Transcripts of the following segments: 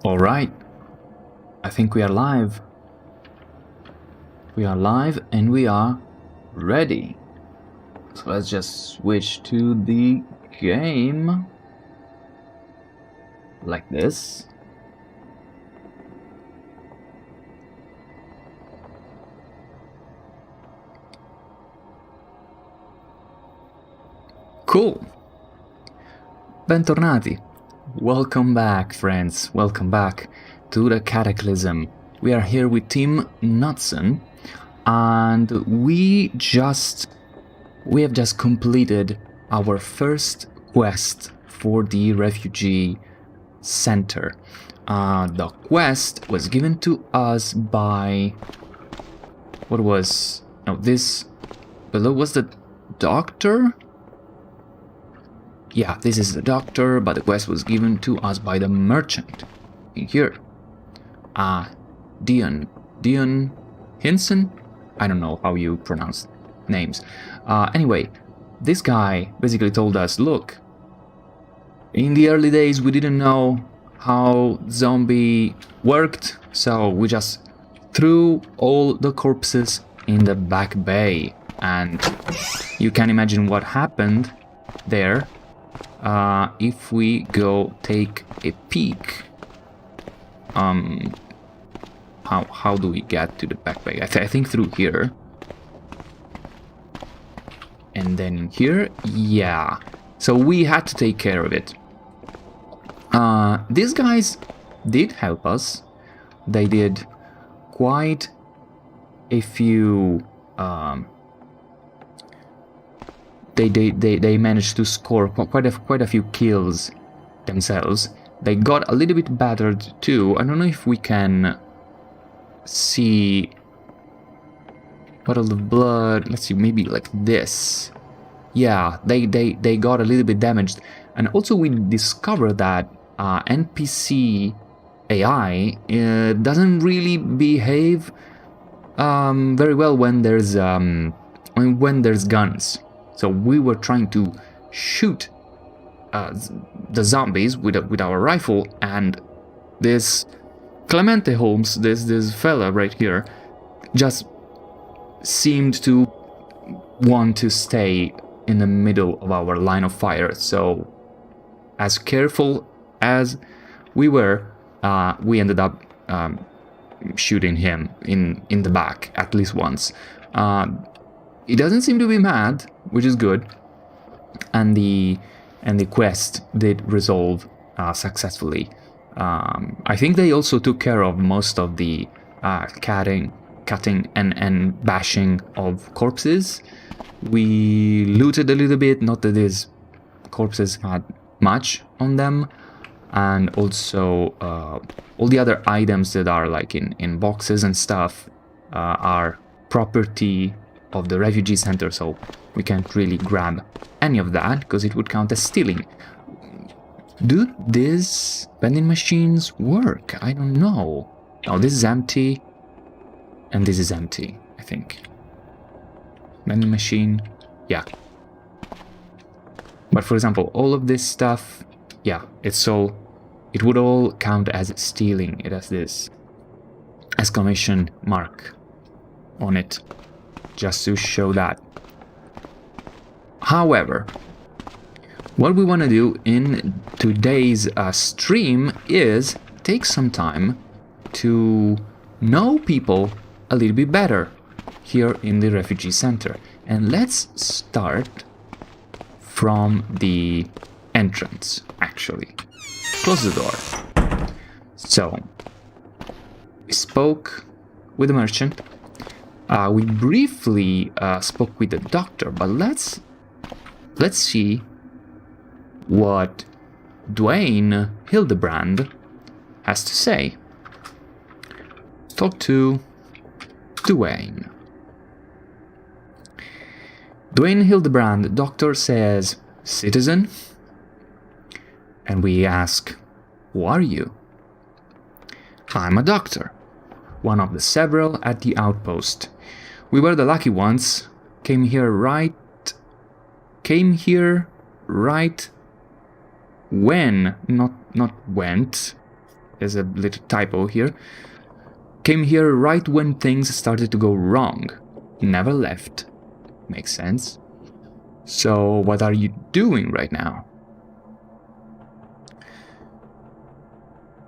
Alright, I think we are live. We are live and we are ready. So let's just switch to the game. Like this. Cool. Bentornati. Welcome back, friends. Welcome back to the Cataclysm. We are here with Team Knudsen, and we have just completed our first quest for the refugee center. The quest was given to us by this below was the doctor. Yeah, this is the doctor, but the quest was given to us by the merchant in here. Dion Hinson? I don't know how you pronounce names. Anyway, this guy basically told us, look, in the early days we didn't know how zombie worked, so we just threw all the corpses in the back bay. And you can imagine what happened there. If we go take a peek, how do we get to the back bay? I think through here, and then in here, yeah. So we had to take care of it. These guys did help us. They did quite a few. They managed to score quite a few kills themselves. They got a little bit battered too. I don't know if we can see puddle of blood. Let's see, maybe like this. Yeah, they got a little bit damaged. And also we discovered that NPC AI doesn't really behave very well when there's guns. So we were trying to shoot the zombies with our rifle, and this Clemente Holmes, this fella right here, just seemed to want to stay in the middle of our line of fire. So, as careful as we were, we ended up shooting him in the back at least once. He doesn't seem to be mad, which is good, and the quest did resolve successfully. I think they also took care of most of the cutting and bashing of corpses. We looted a little bit, not that these corpses had much on them, and also all the other items that are like in boxes and stuff are property of the refugee center, so we can't really grab any of that because it would count as stealing. Do these vending machines work? I don't know. Oh, this is empty, and this is empty, I think. Vending machine, yeah. But for example, all of this stuff, yeah, it would all count as stealing. It has this exclamation mark on it, just to show that. However, what we want to do in today's stream is take some time to know people a little bit better here in the refugee center. And let's start from the entrance, actually. Close the door. So, we spoke with the merchant. We briefly spoke with the doctor, but let's see what Dwayne Hildebrand has to say. Talk to Dwayne. Dwayne Hildebrand, the doctor, says, "Citizen?" And we ask, "Who are you?" "I'm a doctor, one of the several at the outpost. We were the lucky ones. Came here right when, not went, there's a little typo here. Came here right when things started to go wrong. Never left. Makes sense. So, what are you doing right now?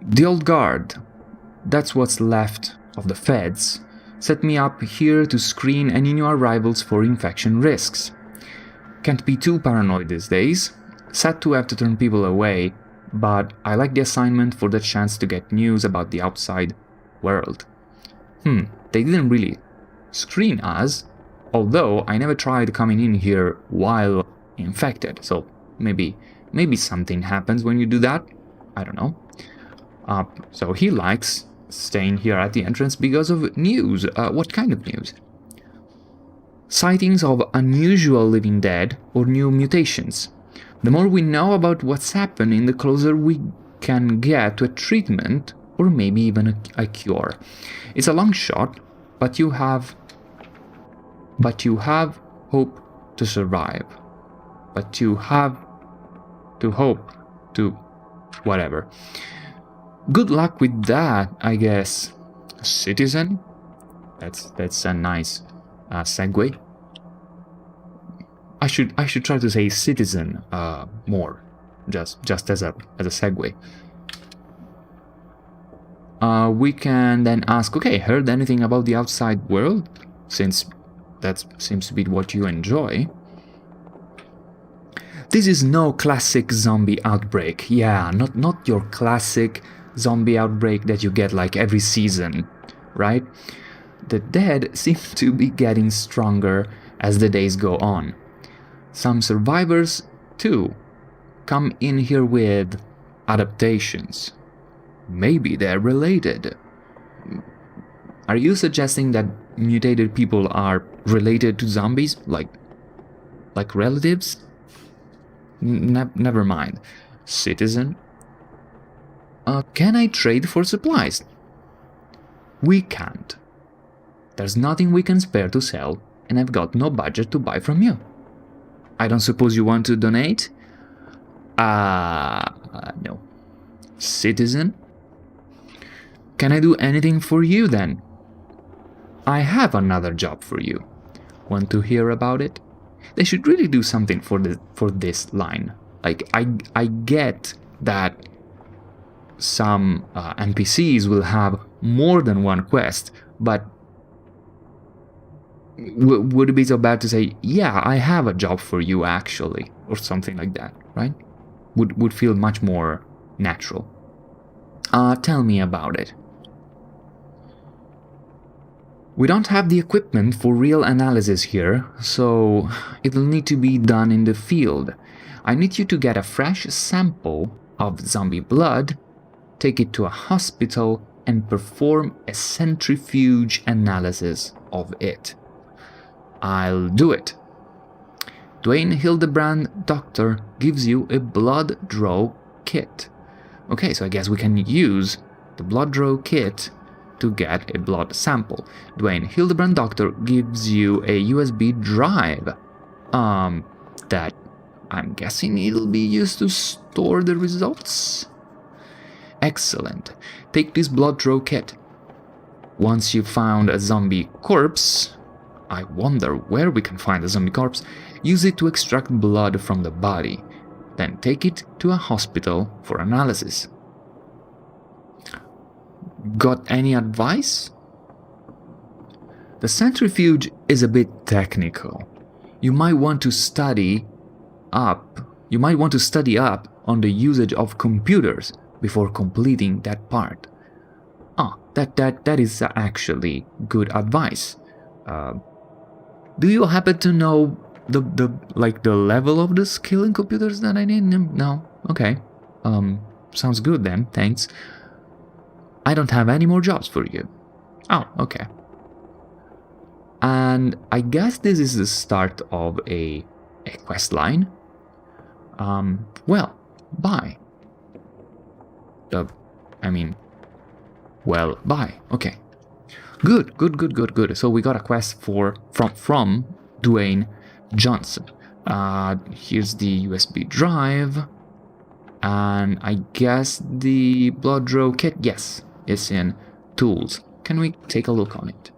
The old guard. That's what's left of the feds. Set me up here to screen any new arrivals for infection risks. Can't be too paranoid these days. Sad to have to turn people away, but I like the assignment for the chance to get news about the outside world. They didn't really screen us, although I never tried coming in here while infected, so maybe something happens when you do that. I don't know. So he likes staying here at the entrance because of news. What kind of news? Sightings of unusual living dead or new mutations. The more we know about what's happening, the closer we can get to a treatment or maybe even a cure. It's a long shot, but you have hope to survive. But you have to hope to whatever. Good luck with that, I guess. Citizen? That's a nice segue. I should try to say citizen more, just as a segue. We can then ask, okay, heard anything about the outside world? Since that seems to be what you enjoy. This is no classic zombie outbreak. Yeah, not your classic zombie outbreak that you get like every season, right? The dead seem to be getting stronger as the days go on. Some survivors, too, come in here with adaptations. Maybe they're related. Are you suggesting that mutated people are related to zombies? Like relatives? Never mind. Citizen? Can I trade for supplies? We can't. There's nothing we can spare to sell, and I've got no budget to buy from you. I don't suppose you want to donate? No. Citizen? Can I do anything for you then? I have another job for you. Want to hear about it? They should really do something for this line. Like, I get that some NPCs will have more than one quest, but would it be so bad to say, yeah, I have a job for you actually, or something like that, right? Would feel much more natural. Tell me about it. We don't have the equipment for real analysis here, so it'll need to be done in the field. I need you to get a fresh sample of zombie blood, take it to a hospital, and perform a centrifuge analysis of it. I'll do it. Dwayne Hildebrand, doctor, gives you a blood draw kit. Okay, so I guess we can use the blood draw kit to get a blood sample. Dwayne Hildebrand, doctor, gives you a USB drive that I'm guessing it'll be used to store the results. Excellent. Take this blood draw kit. Once you've found a zombie corpse, I wonder where we can find a zombie corpse, use it to extract blood from the body. Then take it to a hospital for analysis. Got any advice? The centrifuge is a bit technical. You might want to study up on the usage of computers before completing that part. That is actually good advice. Do you happen to know the level of the skill in computers that I need? No? Okay. Sounds good then, thanks. I don't have any more jobs for you. Oh, okay. And I guess this is the start of a quest line. Well, bye. Bye. Okay. Good. So we got a quest from Dwayne Johnson. Here's the USB drive. And I guess the blood draw kit, yes, is in tools. Can we take a look on it?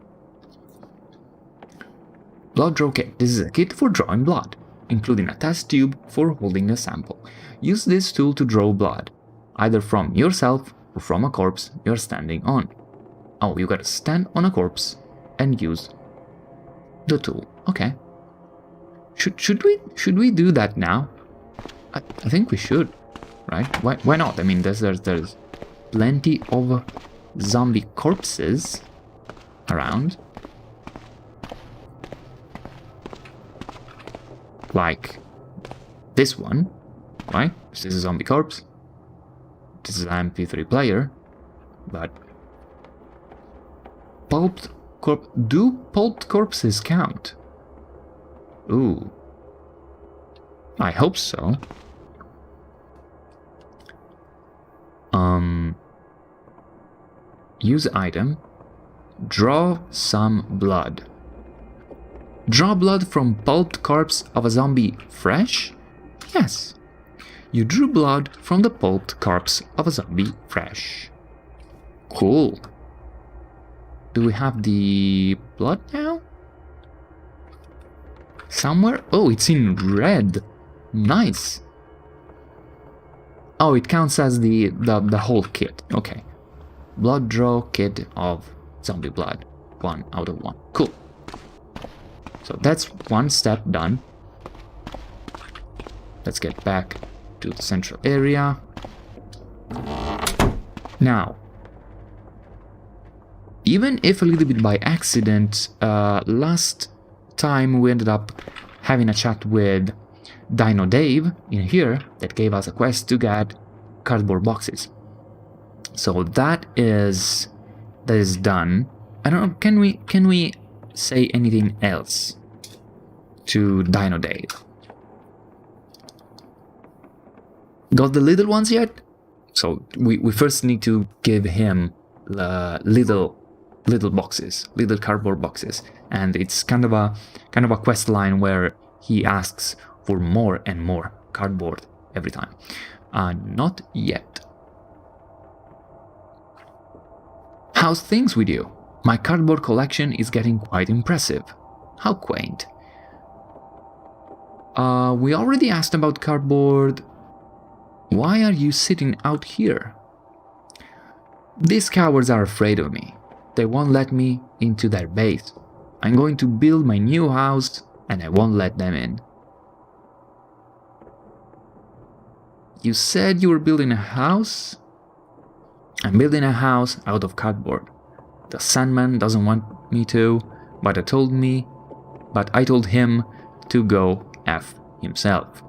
Blood draw kit. This is a kit for drawing blood, including a test tube for holding a sample. Use this tool to draw blood, either from yourself or from a corpse you're standing on. Oh, you gotta stand on a corpse and use the tool. Okay. Should we do that now? I think we should, right? Why not? I mean, there's plenty of zombie corpses around. Like this one, right? This is a zombie corpse. This is an MP3 player, but pulped corpse. Do pulped corpses count? Ooh, I hope so. Use item. Draw some blood. Draw blood from pulped corpse of a zombie fresh? Yes. You drew blood from the pulped corpse of a zombie fresh. Cool. Do we have the blood now? Somewhere? Oh, it's in red. Nice. Oh, it counts as the whole kit. Okay. Blood draw kit of zombie blood. 1 out of 1. Cool. So that's one step done. Let's get back to the central area. Now, even if a little bit by accident, last time we ended up having a chat with Dino Dave in here that gave us a quest to get cardboard boxes. So that is done. I don't know, can we say anything else to Dino Dave? Got the little ones yet? So we first need to give him little boxes, little cardboard boxes, and it's kind of a quest line where he asks for more and more cardboard every time. Not yet. How's things with you? My cardboard collection is getting quite impressive. How quaint. We already asked about cardboard. Why are you sitting out here? These cowards are afraid of me. They won't let me into their base. I'm going to build my new house and I won't let them in. You said you were building a house? I'm building a house out of cardboard. The Sandman doesn't want me to, but I told him to go F himself.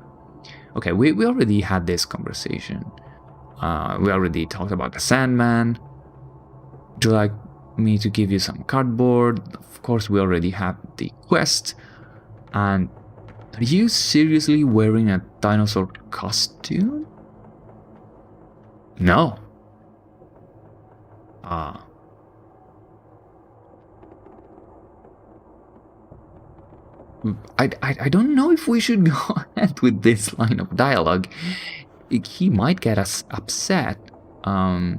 Okay, we already had this conversation. We already talked about the Sandman. Would you like me to give you some cardboard? Of course, we already have the quest. And are you seriously wearing a dinosaur costume? No. I don't know if we should go ahead with this line of dialogue. He might get us upset. I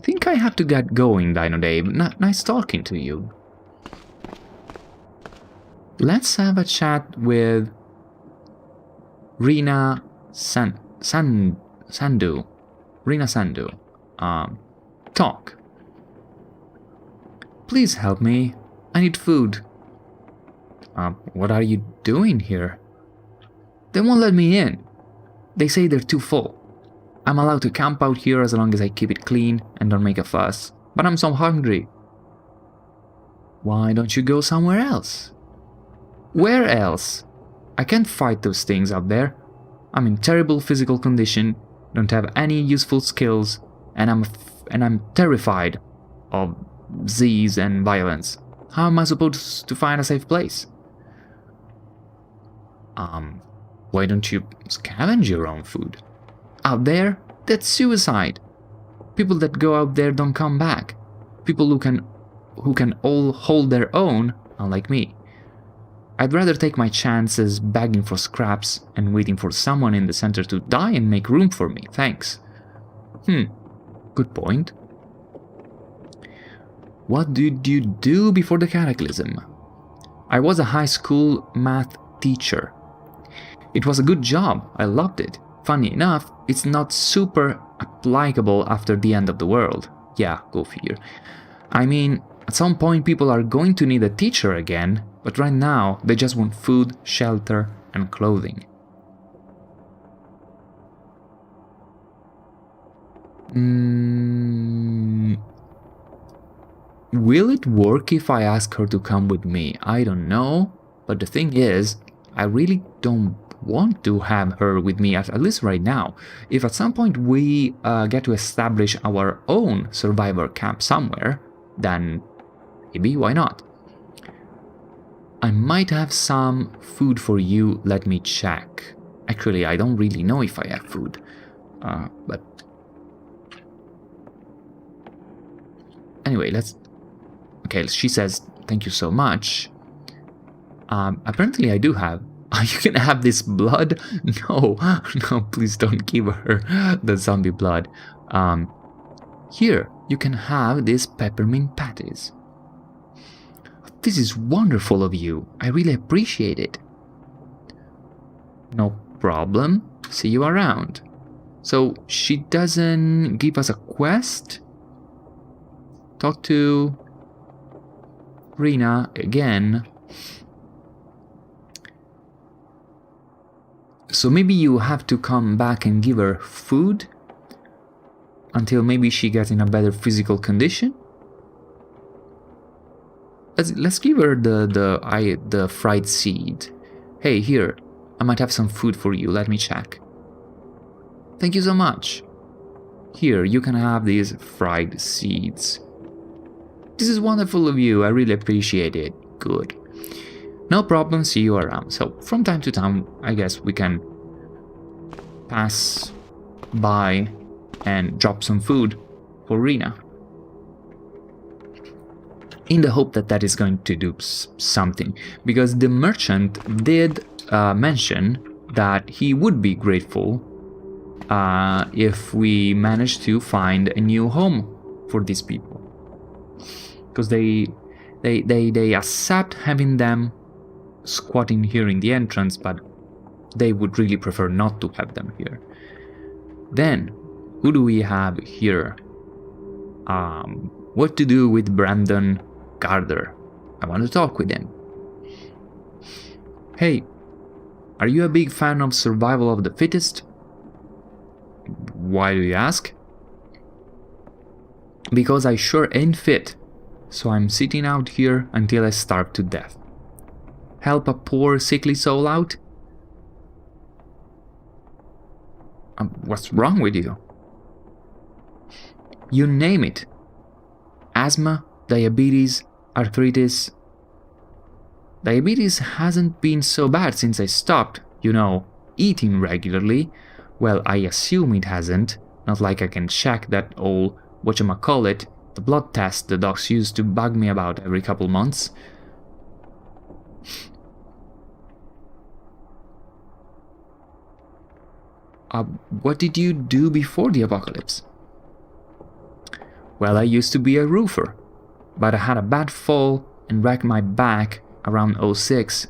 think I have to get going, Dino Dave. Nice talking to you. Let's have a chat with Rina Sandu. Rina Sandu. Talk. Please help me. I need food. What are you doing here? They won't let me in. They say they're too full. I'm allowed to camp out here as long as I keep it clean and don't make a fuss. But I'm so hungry. Why don't you go somewhere else? Where else? I can't fight those things out there. I'm in terrible physical condition, don't have any useful skills, and I'm terrified of disease and violence. How am I supposed to find a safe place? Why don't you scavenge your own food? Out there, that's suicide. People that go out there don't come back. People who can all hold their own, unlike me. I'd rather take my chances begging for scraps and waiting for someone in the center to die and make room for me, thanks. Good point. What did you do before the Cataclysm? I was a high school math teacher. It was a good job, I loved it. Funny enough, it's not super applicable after the end of the world. Yeah, go figure. I mean, at some point people are going to need a teacher again, but right now they just want food, shelter, and clothing. Will it work if I ask her to come with me? I don't know, but the thing is, I really don't want to have her with me, at least right now. If at some point we get to establish our own survivor camp somewhere, then maybe, why not? I might have some food for you, let me check. Actually, I don't really know if I have food, but... Anyway, let's... Okay, she says, thank you so much. Apparently I do have... You can have this blood? No, no, please don't give her the zombie blood. Here, you can have these peppermint patties. This is wonderful of you. I really appreciate it. No problem. See you around. So, she doesn't give us a quest? Talk to Rena again. So maybe you have to come back and give her food until maybe she gets in a better physical condition. Let's give her the fried seed. Hey, here, I might have some food for you. Let me check. Thank you so much. Here, you can have these fried seeds. This is wonderful of you. I really appreciate it. Good. No problem, see you around. So, from time to time, I guess we can pass by and drop some food for Rena. In the hope that that is going to do something. Because the merchant did mention that he would be grateful if we managed to find a new home for these people. Because they accept having them squatting here in the entrance, but they would really prefer not to have them here. Then, who do we have here? What to do with Brandon Gardner? I want to talk with him. Hey, are you a big fan of survival of the fittest? Why do you ask? Because I sure ain't fit, so I'm sitting out here until I starve to death. Help a poor, sickly soul out? What's wrong with you? You name it. Asthma, diabetes, arthritis. Diabetes hasn't been so bad since I stopped, eating regularly. Well, I assume it hasn't. Not like I can check that old whatchamacallit, the blood test the docs used to bug me about every couple months. What did you do before the apocalypse? Well, I used to be a roofer, but I had a bad fall and wrecked my back around '06.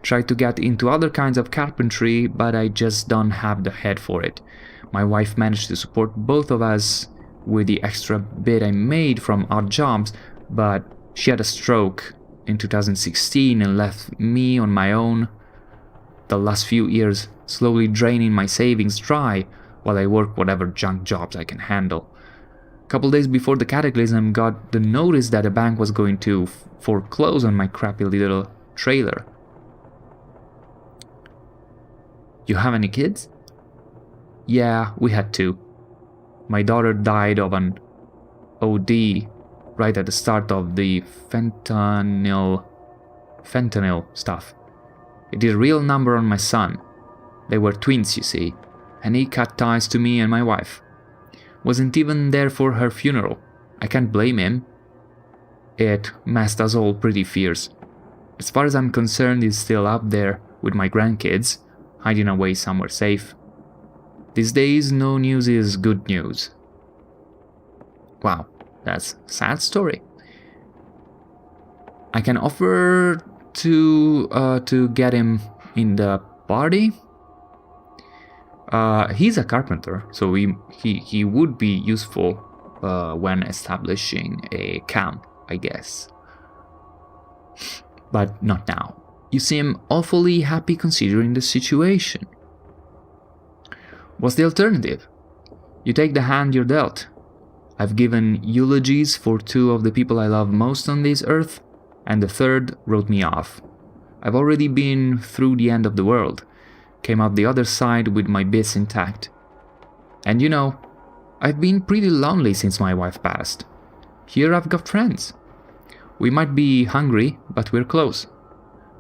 Tried to get into other kinds of carpentry, but I just don't have the head for it. My wife managed to support both of us with the extra bit I made from odd jobs, but she had a stroke in 2016 and left me on my own the last few years, slowly draining my savings dry while I work whatever junk jobs I can handle. A couple days before the Cataclysm, got the notice that a bank was going to foreclose on my crappy little trailer. You have any kids? Yeah, we had two. My daughter died of an OD right at the start of the fentanyl stuff. It did a real number on my son. They were twins, you see, and he cut ties to me and my wife. Wasn't even there for her funeral. I can't blame him. It messed us all pretty fierce. As far as I'm concerned, he's still up there with my grandkids, hiding away somewhere safe. These days, no news is good news. Wow, that's a sad story. I can offer to get him in the party. He's a carpenter, so he would be useful when establishing a camp, I guess. But not now. You seem awfully happy considering the situation. What's the alternative? You take the hand you're dealt. I've given eulogies for 2 of the people I love most on this earth, and the 3rd wrote me off. I've already been through the end of the world, came out the other side with my bits intact. And you know, I've been pretty lonely since my wife passed. Here I've got friends. We might be hungry, but we're close.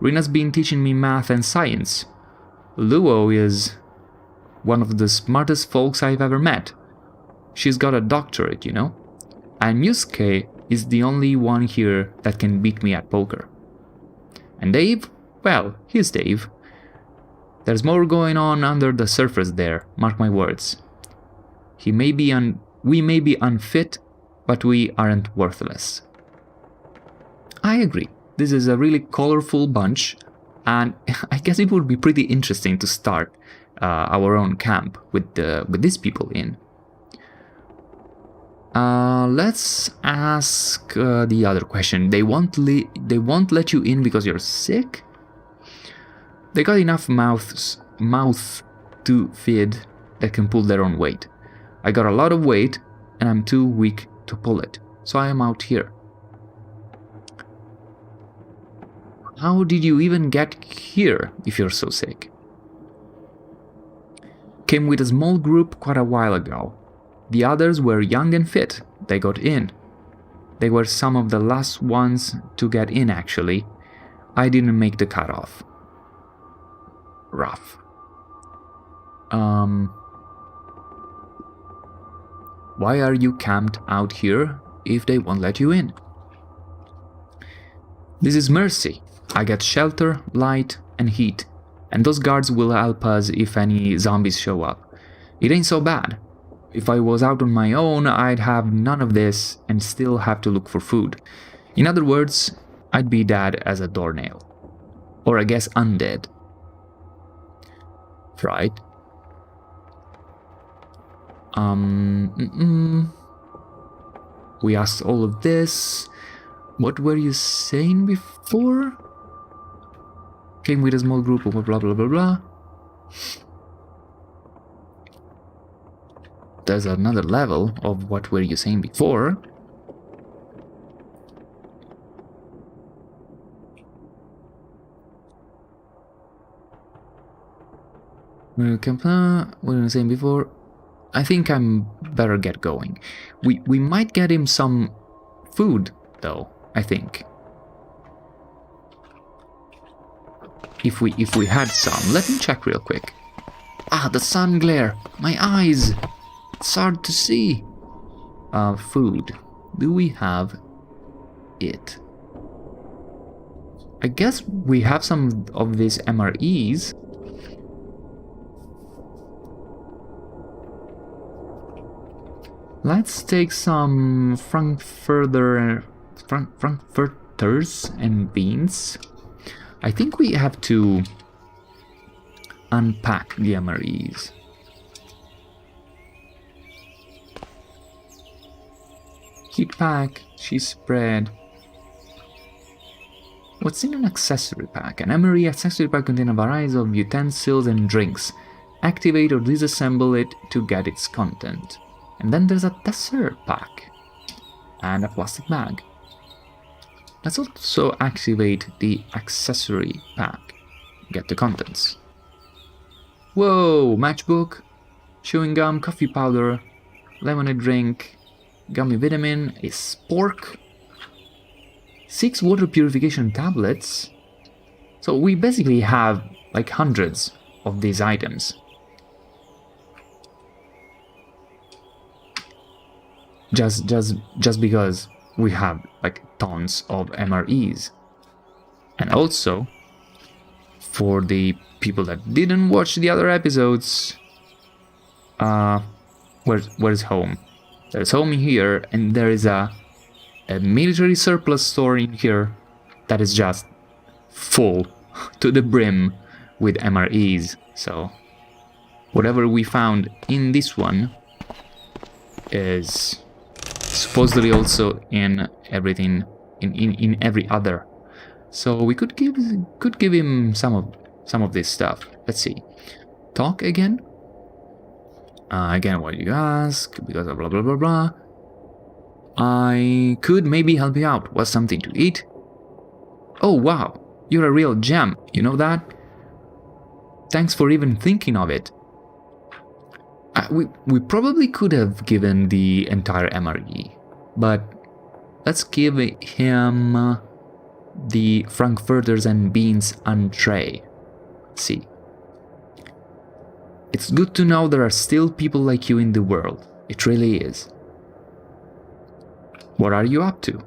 Rina's been teaching me math and science. Luo is one of the smartest folks I've ever met. She's got a doctorate, you know. And Yusuke is the only one here that can beat me at poker. And Dave? Well, he's Dave. There's more going on under the surface there, mark my words. We may be unfit, but we aren't worthless. I agree. This is a really colorful bunch, and I guess it would be pretty interesting to start our own camp with these people in. Let's ask the other question. They won't let you in because you're sick? They got enough mouth to feed that can pull their own weight. I got a lot of weight, and I'm too weak to pull it, so I am out here. How did you even get here if you're so sick? Came with a small group quite a while ago. The others were young and fit. They got in. They were some of the last ones to get in, actually. I didn't make the cutoff. Rough. Why are you camped out here if they won't let you in? This is mercy. I get shelter, light, and heat, and those guards will help us if any zombies show up. It ain't so bad. If I was out on my own, I'd have none of this and still have to look for food. In other words, I'd be dead as a doornail. Or I guess undead. Right. We asked all of this. What were you saying before? Came with a small group of blah blah blah blah. There's another level of what were you saying before. What were you saying before? I think I'm better get going. We might get him some food though, I think. If we had some. Let me check real quick. Ah, the sun glare. My eyes. It's hard to see. Food. Do we have it? I guess we have some of these MREs. Let's take some frankfurters and beans. I think we have to unpack the MREs. Heat pack, cheese spread. What's in an accessory pack? An MRE accessory pack contains a variety of utensils and drinks. Activate or disassemble it to get its content. And then there's a dessert pack and a plastic bag. Let's also activate the accessory pack. Get the contents. Whoa! Matchbook, chewing gum, coffee powder, lemonade drink, gummy vitamin, a spork, 6 water purification tablets. So we basically have like hundreds of these items. Just because we have like tons of MREs. And also, for the people that didn't watch the other episodes, where's home? There's home here, and there is a military surplus store in here that is just full to the brim with MREs. So whatever we found in this one is supposedly also in everything, in every other. So we could give him some of this stuff. Let's see. Talk again. Again, what you ask, because of blah blah blah blah. I could maybe help you out. What's something to eat? Oh wow, you're a real gem. You know that? Thanks for even thinking of it. We probably could have given the entire MRE, but let's give him the frankfurters and beans entree. Let's see. It's good to know there are still people like you in the world. It really is. What are you up to?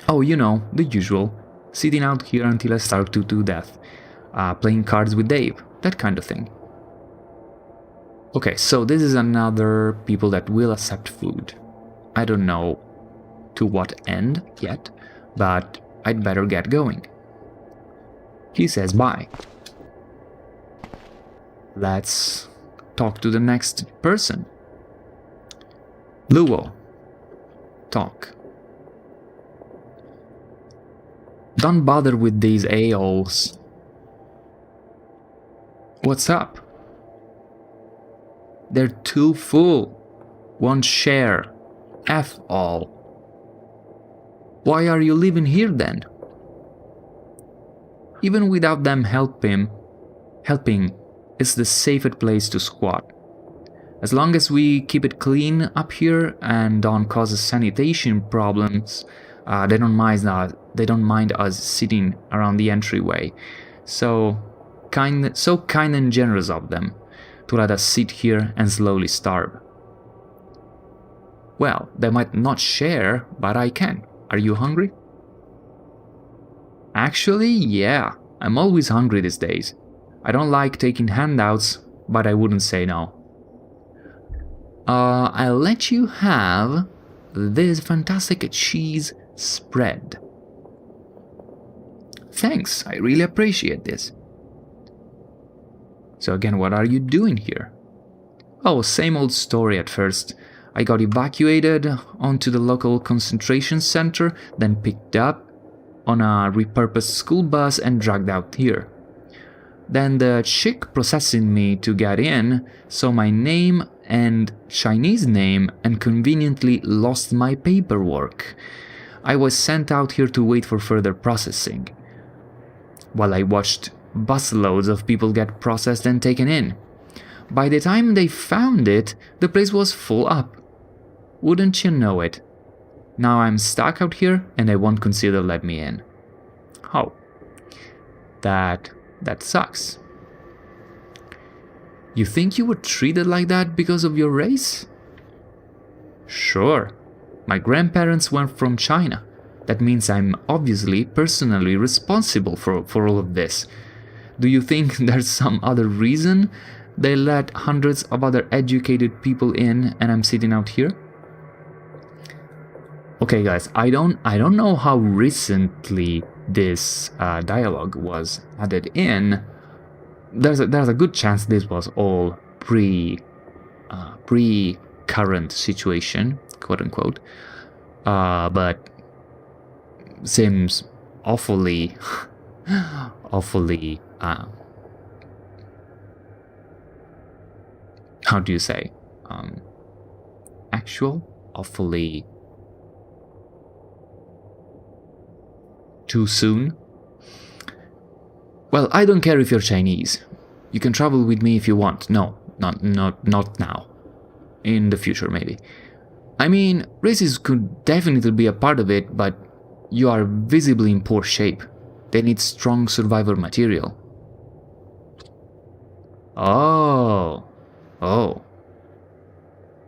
Oh, you know, the usual. Sitting out here until I starve to death. Playing cards with Dave. That kind of thing. Okay, so this is another people that will accept food. I don't know to what end yet, but I'd better get going. He says bye. Let's talk to the next person. Luo. Talk. Don't bother with these a-holes. What's up? They're too full. Won't share. F all. Why are you living here then? Even without them helping, it's the safest place to squat. As long as we keep it clean up here and don't cause sanitation problems, they don't mind us sitting around the entryway. So kind and generous of them to let us sit here and slowly starve. Well, they might not share, but I can. Are you hungry? Actually, yeah. I'm always hungry these days. I don't like taking handouts, but I wouldn't say no. I'll let you have this fantastic cheese spread. Thanks, I really appreciate this. So again, what are you doing here? Oh, same old story at first. I got evacuated onto the local concentration center, then picked up on a repurposed school bus and dragged out here. Then the chick processing me to get in saw my name and Chinese name and conveniently lost my paperwork. I was sent out here to wait for further processing, while I watched busloads of people get processed and taken in. By the time they found it, the place was full up. Wouldn't you know it? Now I'm stuck out here and they won't consider let me in. Oh. That sucks. You think you were treated like that because of your race? Sure. My grandparents were from China. That means I'm obviously personally responsible for all of this. Do you think there's some other reason they let hundreds of other educated people in and I'm sitting out here? Okay guys, I don't know how recently this dialogue was added in. There's a good chance this was all pre-current situation, quote unquote. But seems awfully how do you say, awfully too soon. Well, I don't care if you're Chinese. You can travel with me if you want. No, not now. In the future, maybe. I mean, races could definitely be a part of it, but you are visibly in poor shape. They need strong survivor material. Oh.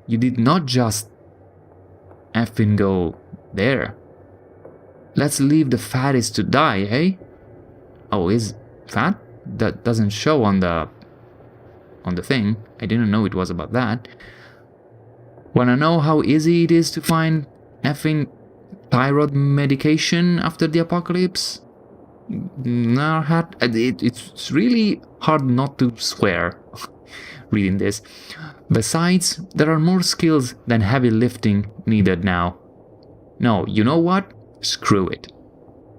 You did not just effing go there. Let's leave the fatties to die, eh? Oh, is fat? That doesn't show on the thing. I didn't know it was about that. Wanna know how easy it is to find effing thyroid medication after the apocalypse? No, it's really hard not to swear reading this. Besides, there are more skills than heavy lifting needed now. No, you know what? Screw it.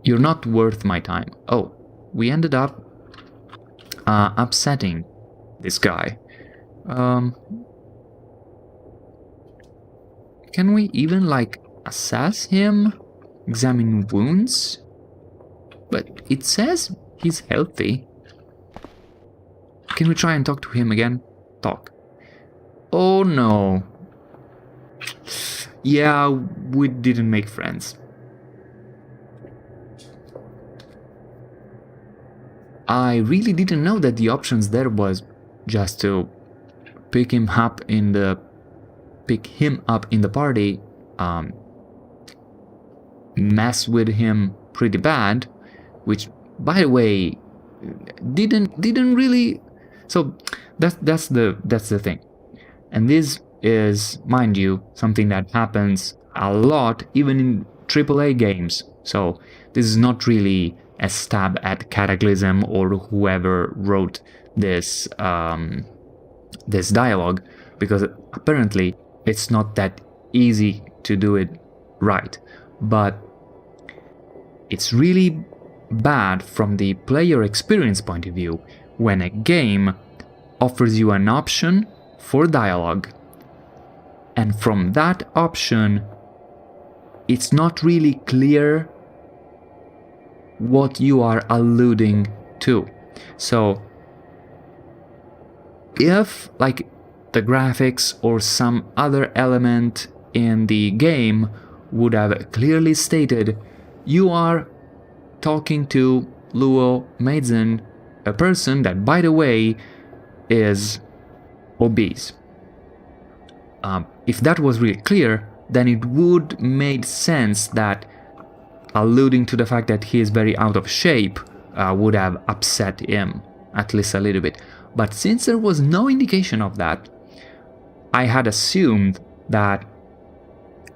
You're not worth my time. Oh, we ended up upsetting this guy. Can we even, like, assess him? Examine wounds? But it says he's healthy. Can we try and talk to him again? Talk. Oh no. Yeah, we didn't make friends. I really didn't know that the options there was just to pick him up in the party, mess with him pretty bad, which, by the way, didn't really. So that's the thing, and this is, mind you, something that happens a lot even in AAA games. So this is not really a stab at Cataclysm or whoever wrote this this dialogue, because apparently it's not that easy to do it right. But it's really bad from the player experience point of view when a game offers you an option for dialogue, and from that option it's not really clear what you are alluding to. So if, like, the graphics or some other element in the game would have clearly stated you are talking to Luo Maizen, a person that, by the way, is obese. If that was really clear, then it would make sense that alluding to the fact that he is very out of shape would have upset him, at least a little bit. But since there was no indication of that, I had assumed that,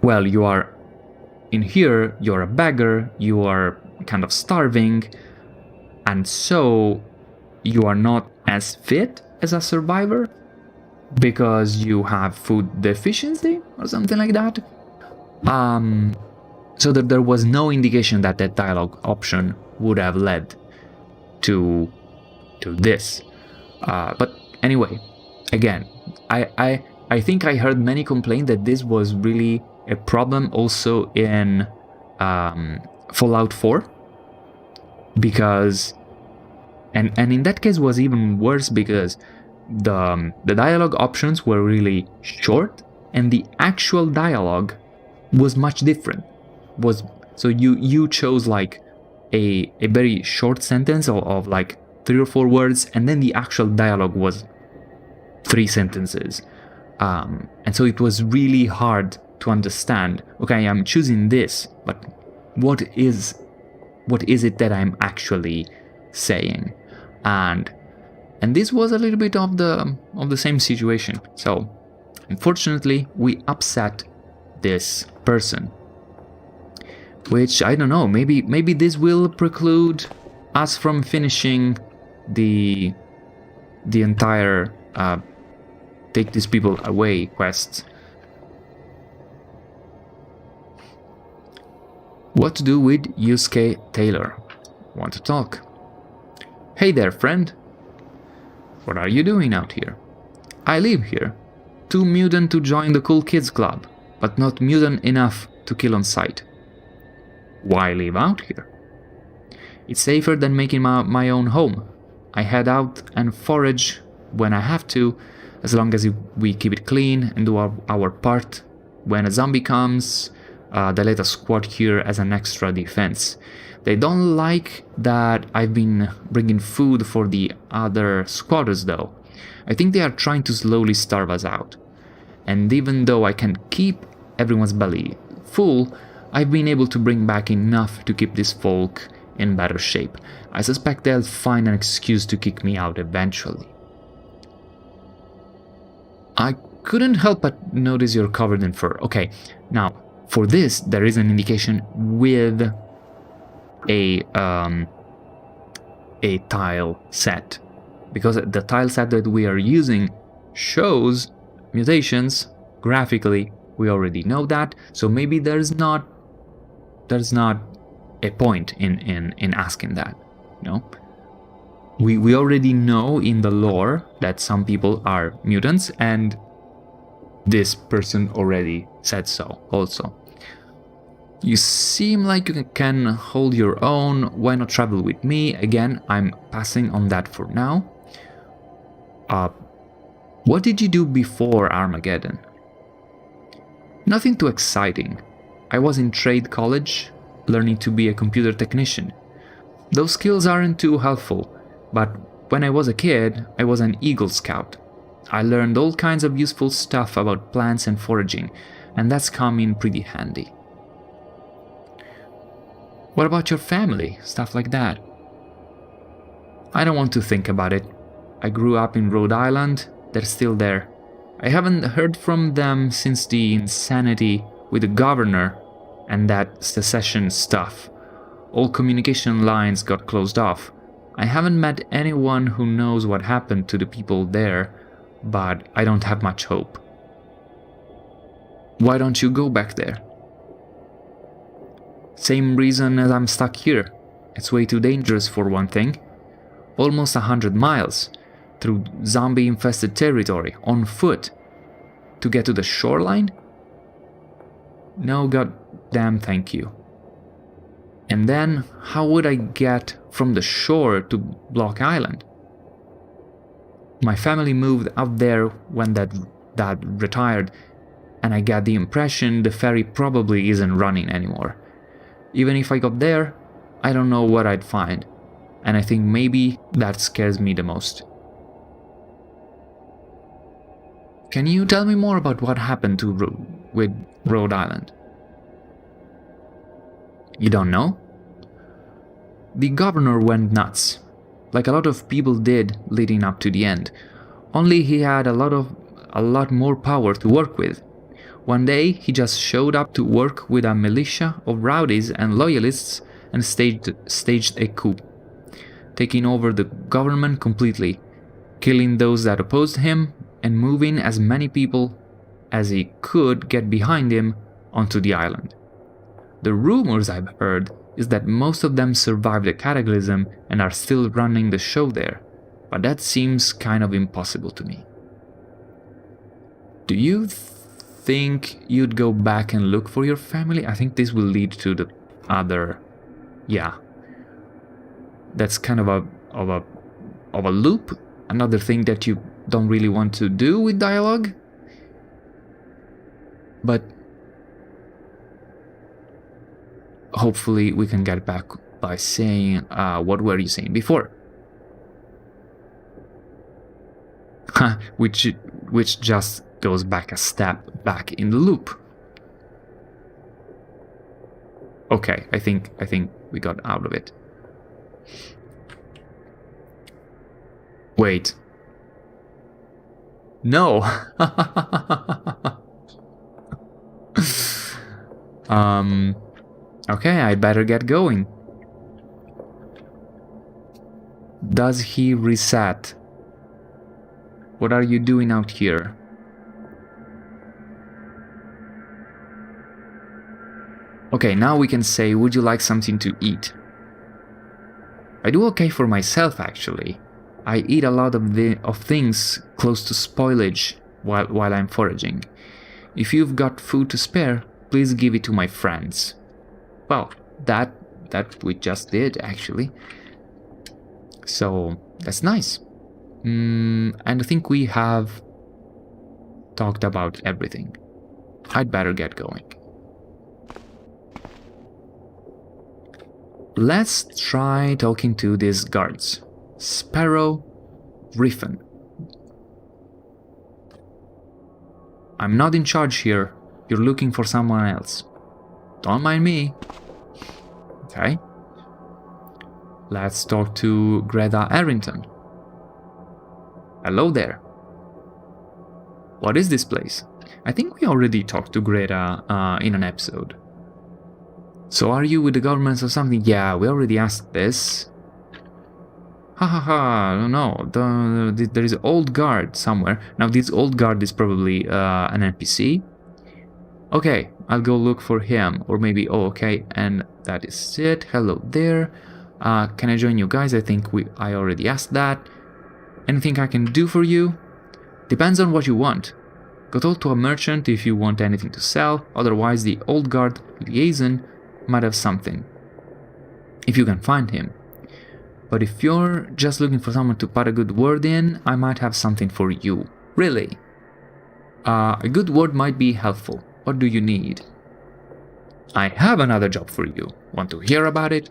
well, you are in here, you're a beggar, you are kind of starving, and so you are not as fit as a survivor because you have food deficiency or something like that. So that there was no indication that that dialogue option would have led to this. But anyway, again, I think I heard many complain that this was really a problem also in Fallout 4, because and in that case was even worse because the dialogue options were really short and the actual dialogue was much different. So you chose like a very short sentence of like 3 or 4 words, and then the actual dialogue was 3 sentences, and so it was really hard to understand. Okay, I'm choosing this, but what is it that I'm actually saying? And this was a little bit of the same situation. So unfortunately we upset this person, which I don't know, maybe this will preclude us from finishing the entire take these people away quest. What to do with Yusuke Taylor? Want to talk? Hey there, friend. What are you doing out here? I live here. Too mutant to join the cool kids club, but not mutant enough to kill on sight. Why live out here? It's safer than making my own home. I head out and forage when I have to, as long as we keep it clean and do our part. When a zombie comes, they let us squat here as an extra defense. They don't like that I've been bringing food for the other squatters though. I think they are trying to slowly starve us out. And even though I can keep everyone's belly full, I've been able to bring back enough to keep this folk in better shape. I suspect they'll find an excuse to kick me out eventually. I couldn't help but notice you're covered in fur. Okay, now, for this, there is an indication with a tile set. Because the tile set that we are using shows mutations graphically. We already know that, so maybe there's not a point in asking that, you know? We already know in the lore that some people are mutants, and this person already said so also. You seem like you can hold your own. Why not travel with me? Again, I'm passing on that for now. What did you do before Armageddon? Nothing too exciting. I was in trade college, learning to be a computer technician. Those skills aren't too helpful, but when I was a kid, I was an Eagle Scout. I learned all kinds of useful stuff about plants and foraging, and that's come in pretty handy. What about your family? Stuff like that. I don't want to think about it. I grew up in Rhode Island. They're still there. I haven't heard from them since the insanity with the governor and that secession stuff. All communication lines got closed off. I haven't met anyone who knows what happened to the people there, but I don't have much hope. Why don't you go back there? Same reason as I'm stuck here. It's way too dangerous for one thing. Almost 100 miles through zombie-infested territory on foot to get to the shoreline? No goddamn thank you. And then, how would I get from the shore to Block Island? My family moved out there when Dad retired, and I got the impression the ferry probably isn't running anymore. Even if I got there, I don't know what I'd find, and I think maybe that scares me the most. Can you tell me more about what happened with Rhode Island? You don't know? The governor went nuts, like a lot of people did leading up to the end, only he had a lot more power to work with. One day he just showed up to work with a militia of rowdies and loyalists and staged a coup, taking over the government completely, killing those that opposed him and moving as many people as he could get behind him onto the island. The rumors I've heard is that most of them survived the Cataclysm and are still running the show there, but that seems kind of impossible to me. Do you think you'd go back and look for your family? I think this will lead to the other... yeah. That's kind of a loop. Another thing that you don't really want to do with dialogue. But hopefully we can get back by saying, what were you saying before? which just goes back a step back in the loop. Okay, I think we got out of it. Wait. No. Okay, I better get going. Does he reset? What are you doing out here? Okay, now we can say, would you like something to eat? I do okay for myself, actually. I eat a lot of things close to spoilage while I'm foraging. If you've got food to spare, please give it to my friends. Well, that we just did, actually. So, that's nice. And I think we have talked about everything. I'd better get going. Let's try talking to these guards. Sparrow, Griffin. I'm not in charge here. You're looking for someone else. Don't mind me. Okay. Let's talk to Greta Arrington. Hello there. What is this place? I think we already talked to Greta in an episode. So are you with the government or something? Yeah, we already asked this. Ha ha ha, no, there is an old guard somewhere. Now this old guard is probably an NPC. Okay, I'll go look for him. Or maybe, oh okay, and that is it. Hello there. Can I join you guys? I think I already asked that. Anything I can do for you? Depends on what you want. Go talk to a merchant if you want anything to sell, otherwise the old guard liaison might have something. If you can find him. But if you're just looking for someone to put a good word in, I might have something for you. Really? A good word might be helpful. What do you need? I have another job for you. Want to hear about it?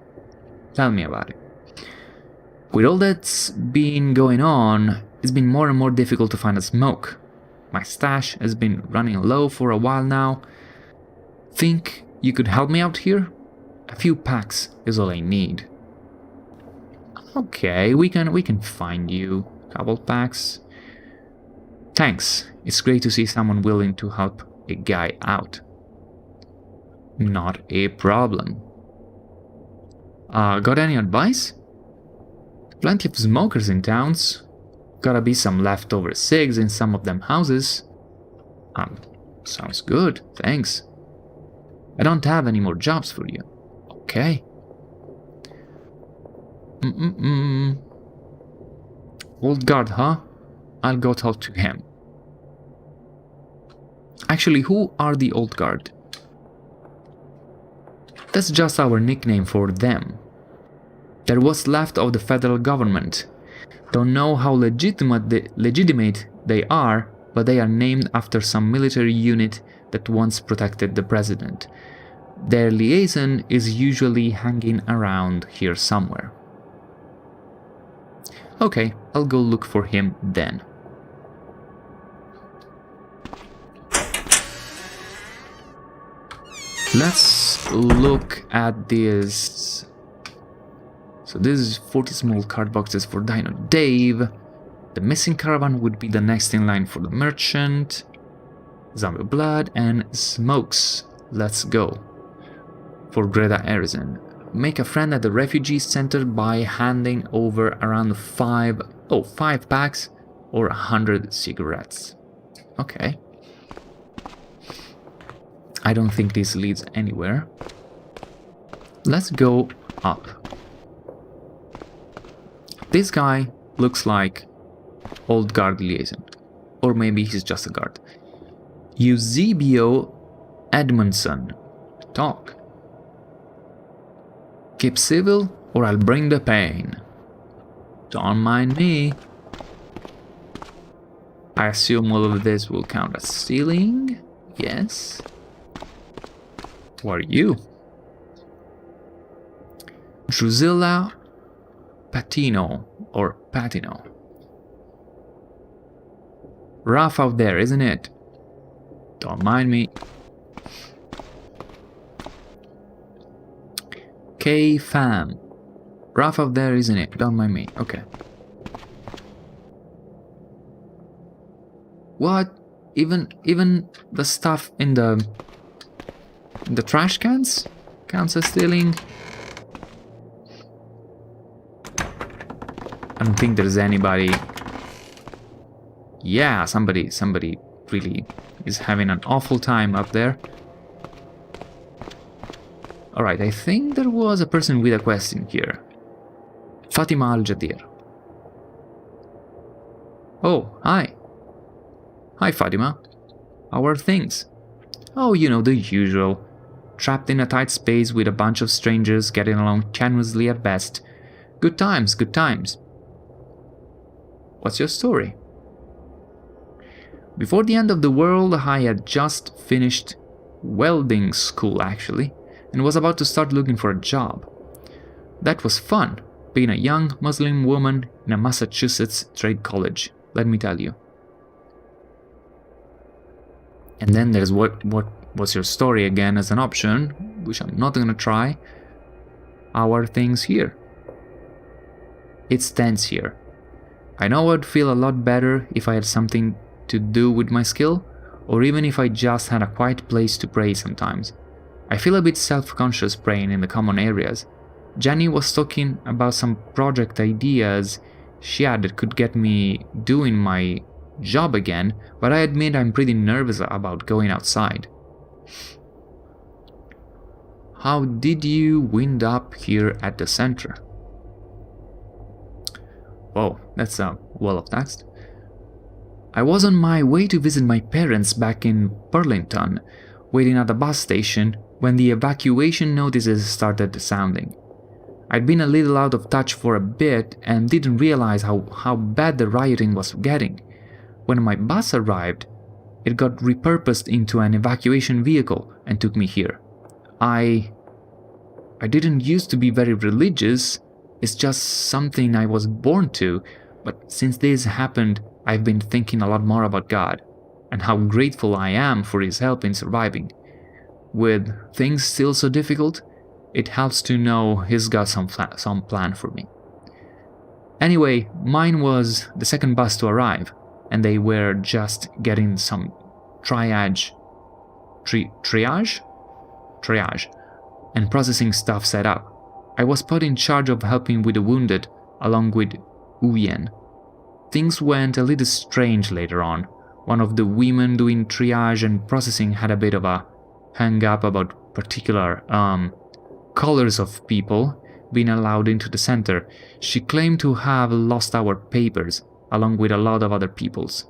Tell me about it. With all that's been going on, it's been more and more difficult to find a smoke. My stash has been running low for a while now. Think you could help me out here? A few packs is all I need. Okay, we can find you a couple packs. Thanks. It's great to see someone willing to help a guy out. Not a problem. Got any advice? Plenty of smokers in towns. Gotta be some leftover cigs in some of them houses. Sounds good, thanks. I don't have any more jobs for you. Okay. Old guard, huh? I'll go talk to him. Actually, who are the old guard? That's just our nickname for them. They're what's left of the federal government. Don't know how legitimate they are, but they are named after some military unit that once protected the president. Their liaison is usually hanging around here somewhere. Okay, I'll go look for him then. Let's look at this. So this is 40 small card boxes for Dino Dave. The missing caravan would be the next in line for the merchant. Zombie blood and smokes. Let's go. For Greta Arrington. Make a friend at the refugee center by handing over around 5 packs or 100 cigarettes. Okay. I don't think this leads anywhere. Let's go up. This guy looks like old guard liaison. Or maybe he's just a guard. Eusebio Edmondson. Talk. Keep civil or I'll bring the pain. Don't mind me. I assume all of this will count as stealing. Yes. Who are you? Drusilla Patino or Patino. Rough out there, isn't it? Don't mind me. K-Fam. Rough out there, isn't it? Don't mind me. Okay. What? Even the stuff in the trash cans counts as stealing? I don't think there's anybody. Yeah, somebody really is having an awful time up there. Alright, I think there was a person with a question here. Fatima Al-Jadir. Oh, hi. Hi, Fatima. How are things? Oh, you know, the usual. Trapped in a tight space with a bunch of strangers getting along tenuously at best. Good times, good times. What's your story? Before the end of the world, I had just finished welding school, actually, and was about to start looking for a job. That was fun, being a young Muslim woman in a Massachusetts trade college, let me tell you. And then there's what was your story again as an option. which I'm not gonna try. How are things here? It's tense here. I know I'd feel a lot better if I had something to do with my skill, or even if I just had a quiet place to pray sometimes. I feel a bit self-conscious praying in the common areas. Jenny was talking about some project ideas she had that could get me doing my job again, but I admit I'm pretty nervous about going outside. How did you wind up here at the center? Whoa, that's a wall of text. I was on my way to visit my parents back in Burlington, waiting at the bus station when the evacuation notices started sounding. I'd been a little out of touch for a bit and didn't realize how bad the rioting was getting. When my bus arrived, it got repurposed into an evacuation vehicle and took me here. I didn't used to be very religious, it's just something I was born to, but since this happened, I've been thinking a lot more about God and how grateful I am for His help in surviving. With things still so difficult, it helps to know He's got some plan for me. Anyway, mine was the second bus to arrive, and they were just getting some triage and processing stuff set up. I was put in charge of helping with the wounded, along with Uyen. Things went a little strange later on. One of the women doing triage and processing had a bit of a hang-up about particular colors of people being allowed into the center. She claimed to have lost our papers, along with a lot of other people's.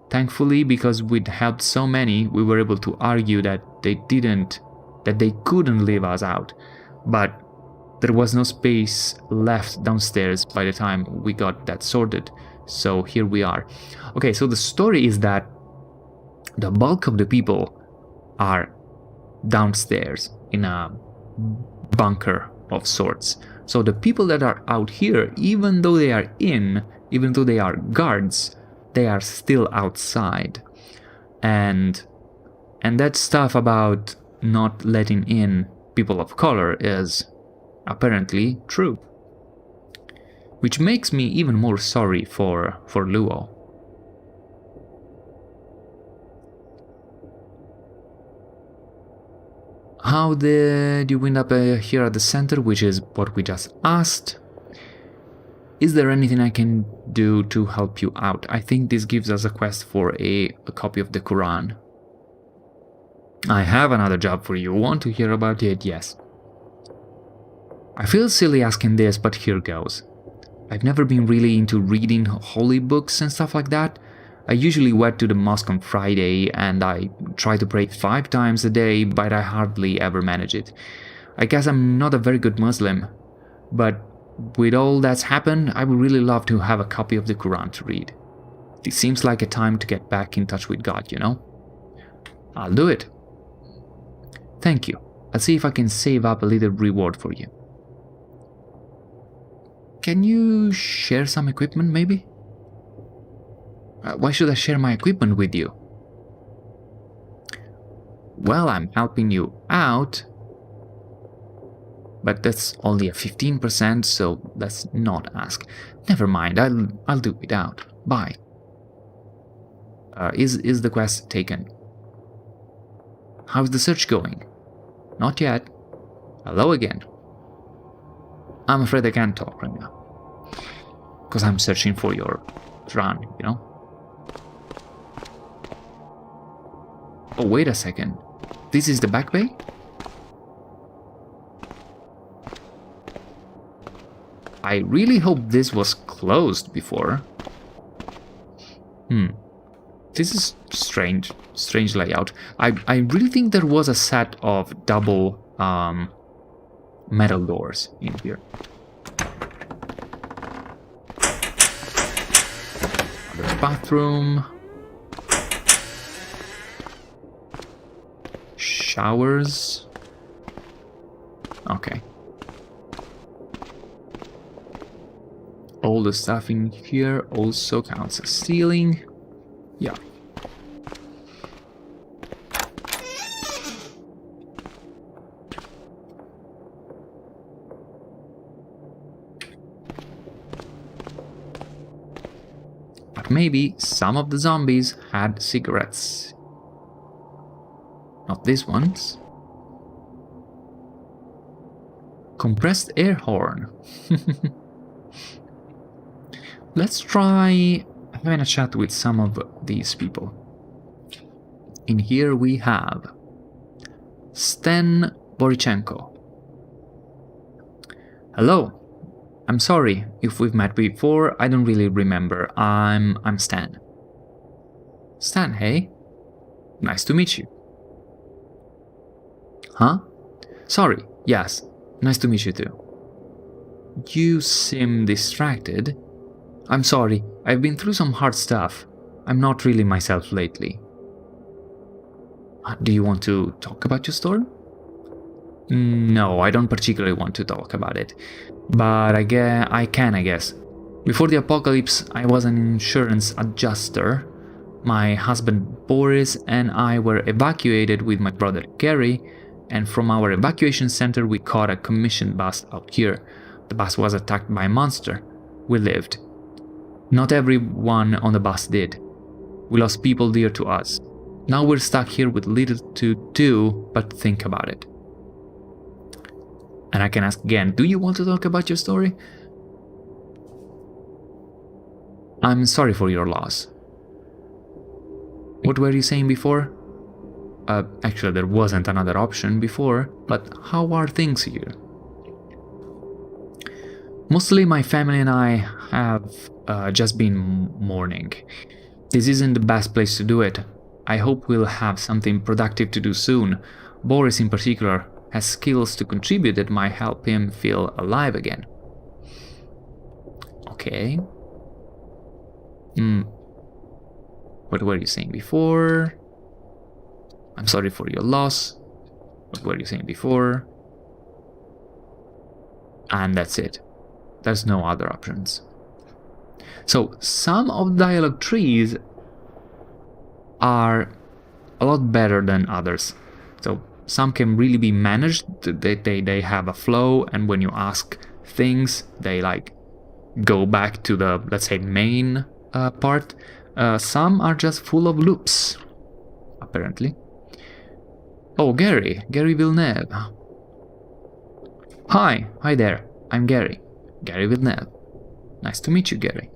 Thankfully, because we'd helped so many, we were able to argue that they couldn't leave us out. But there was no space left downstairs by the time we got that sorted. So here we are. Okay, so the story is that the bulk of the people are downstairs in a bunker of sorts. So the people that are out here, even though they are guards, they are still outside. And that stuff about not letting in people of color is apparently true. Which makes me even more sorry for Luo. How did you wind up here at the center, which is what we just asked? Is there anything I can do to help you out? I think this gives us a quest for a copy of the Quran. I have another job for you. Want to hear about it? Yes. I feel silly asking this, but here goes. I've never been really into reading holy books and stuff like that. I usually went to the mosque on Friday and I try to pray 5 times a day, but I hardly ever manage it. I guess I'm not a very good Muslim, but with all that's happened, I would really love to have a copy of the Quran to read. It seems like a time to get back in touch with God, you know? I'll do it. Thank you. I'll see if I can save up a little reward for you. Can you share some equipment, maybe? Why should I share my equipment with you? Well, I'm helping you out, but that's only a 15%, so let's not ask. Never mind, I'll do without. Bye. Is the quest taken? How's the search going? Not yet. Hello again. I'm afraid I can't talk right now. Because I'm searching for your Quran, you know? Oh, wait a second. This is the back bay? I really hope this was closed before. This is strange layout. I really think there was a set of double metal doors in here. Another bathroom. Showers. Okay. All the stuff in here also counts as stealing. Yeah. But maybe some of the zombies had cigarettes. Not these ones. Compressed air horn. Let's try having a chat with some of these people. In here we have Sten Borichenko. Hello. I'm sorry if we've met before. I don't really remember. I'm Stan. Stan, hey? Nice to meet you. Huh? Sorry. Yes. Nice to meet you too. You seem distracted. I'm sorry. I've been through some hard stuff. I'm not really myself lately. Do you want to talk about your story? No, I don't particularly want to talk about it. But I can, I guess. Before the apocalypse, I was an insurance adjuster. My husband Boris and I were evacuated with my brother Gary, and from our evacuation center we caught a commission bus out here. The bus was attacked by a monster. We lived. Not everyone on the bus did. We lost people dear to us. Now we're stuck here with little to do but think about it. And I can ask again, do you want to talk about your story? I'm sorry for your loss. What were you saying before? Actually, there wasn't another option before, but how are things here? Mostly my family and I have just been mourning. This isn't the best place to do it. I hope we'll have something productive to do soon. Boris in particular has skills to contribute that might help him feel alive again. Okay. What were you saying before? I'm sorry for your loss. What were you saying before? And that's it. There's no other options. So some of the dialogue trees are a lot better than others. So some can really be managed. They have a flow, and when you ask things, they like go back to the, let's say, main part. Some are just full of loops, apparently. Oh, Gary Villeneuve. Hi there. I'm Gary Villeneuve. Nice to meet you, Gary.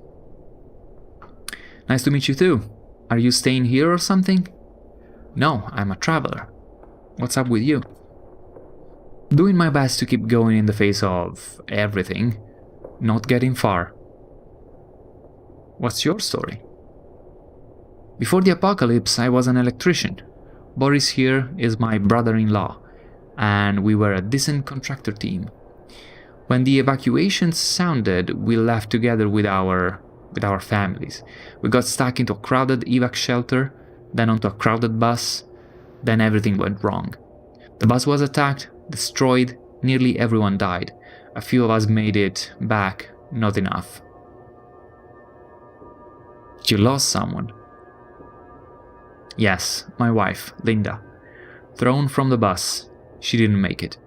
Nice to meet you too. Are you staying here or something? No, I'm a traveler. What's up with you? Doing my best to keep going in the face of everything. Not getting far. What's your story? Before the apocalypse, I was an electrician. Boris here is my brother-in-law, and we were a decent contractor team. When the evacuations sounded, we left together with our families. We got stuck into a crowded evac shelter, then onto a crowded bus. Then everything went wrong. The bus was attacked, destroyed, nearly everyone died. A few of us made it back, not enough. You lost someone? Yes, my wife, Linda. Thrown from the bus. She didn't make it.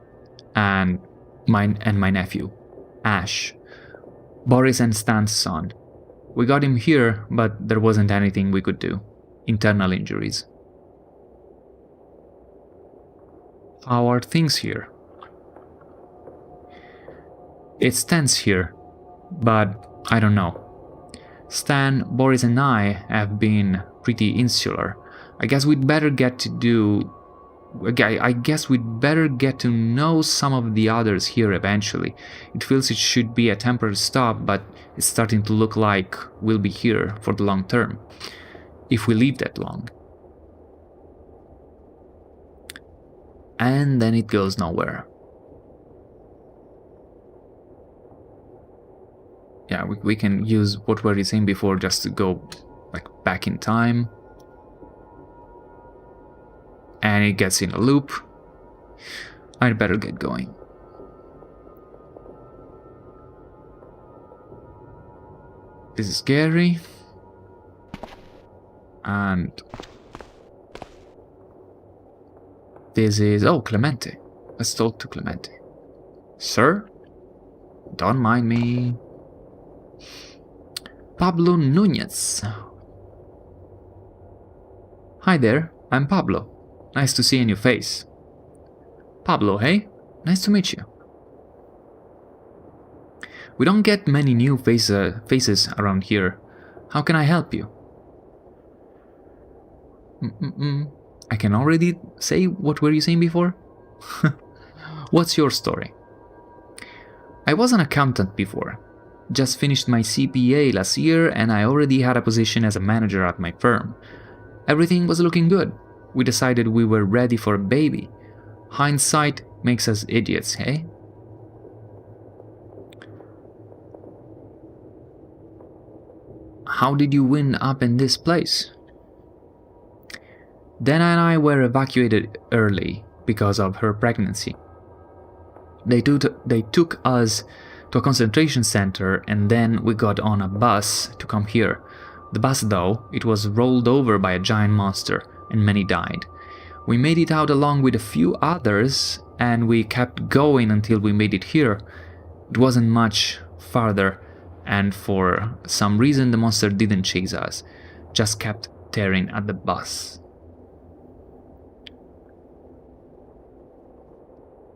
And my nephew, Ash. Boris and Stan's son. We got him here, but there wasn't anything we could do. Internal injuries. How are things here? It's tense here, but I don't know. Stan, Boris and I have been pretty insular. I guess we'd better get to know some of the others here eventually. It feels it should be a temporary stop, but it's starting to look like we'll be here for the long term. If we live that long. And then it goes nowhere. Yeah, we can use what we were saying before just to go like back in time. And it gets in a loop. I'd better get going. This is Gary. And this is, oh, Clemente. Let's talk to Clemente. Sir? Don't mind me. Pablo Nunez. Hi there, I'm Pablo. Nice to see a new face. Pablo, hey? Nice to meet you. We don't get many new faces around here. How can I help you? I can already say what were you saying before? What's your story? I was an accountant before. Just finished my CPA last year and I already had a position as a manager at my firm. Everything was looking good. We decided we were ready for a baby. Hindsight makes us idiots, hey? How did you wind up in this place? Dana and I were evacuated early because of her pregnancy. They took us to a concentration center and then we got on a bus to come here. The bus though, it was rolled over by a giant monster and many died. We made it out along with a few others and we kept going until we made it here. It wasn't much farther and for some reason the monster didn't chase us, just kept tearing at the bus.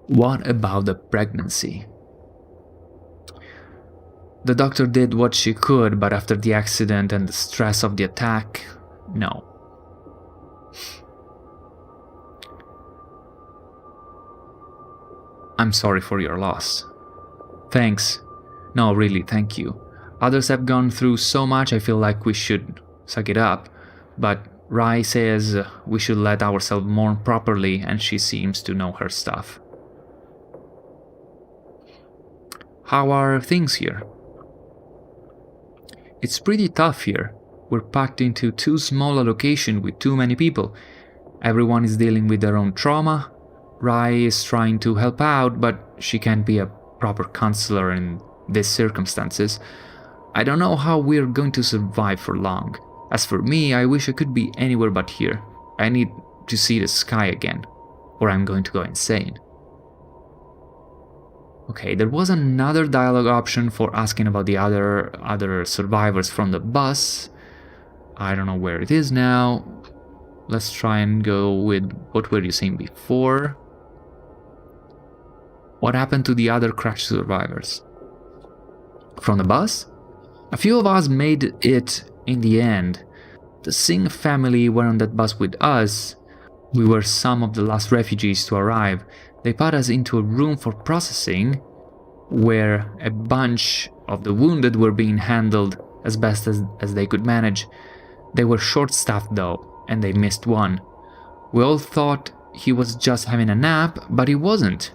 What about the pregnancy? The doctor did what she could, but after the accident and the stress of the attack, no. I'm sorry for your loss. Thanks. No, really, thank you. Others have gone through so much, I feel like we should suck it up, but Rai says we should let ourselves mourn properly and she seems to know her stuff. How are things here? It's pretty tough here. We're packed into too small a location with too many people. Everyone is dealing with their own trauma. Rai is trying to help out, but she can't be a proper counselor in these circumstances. I don't know how we're going to survive for long. As for me, I wish I could be anywhere but here. I need to see the sky again, or I'm going to go insane. Okay, there was another dialogue option for asking about the other survivors from the bus. I don't know where it is now. Let's try and go with what were you saying before. What happened to the other crash survivors? From the bus? A few of us made it in the end. The Singh family were on that bus with us. We were some of the last refugees to arrive. They put us into a room for processing, where a bunch of the wounded were being handled as best as they could manage. They were short-staffed though, and they missed one. We all thought he was just having a nap, but he wasn't.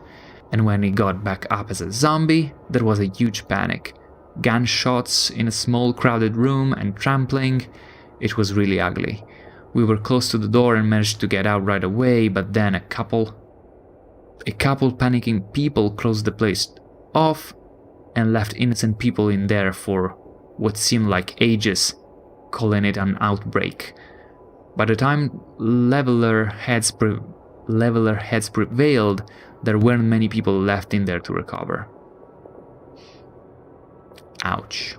And when he got back up as a zombie, there was a huge panic. Gunshots in a small crowded room and trampling. It was really ugly. We were close to the door and managed to get out right away, but then a couple panicking people closed the place off and left innocent people in there for what seemed like ages, calling it an outbreak. By the time leveler heads prevailed, there weren't many people left in there to recover. Ouch.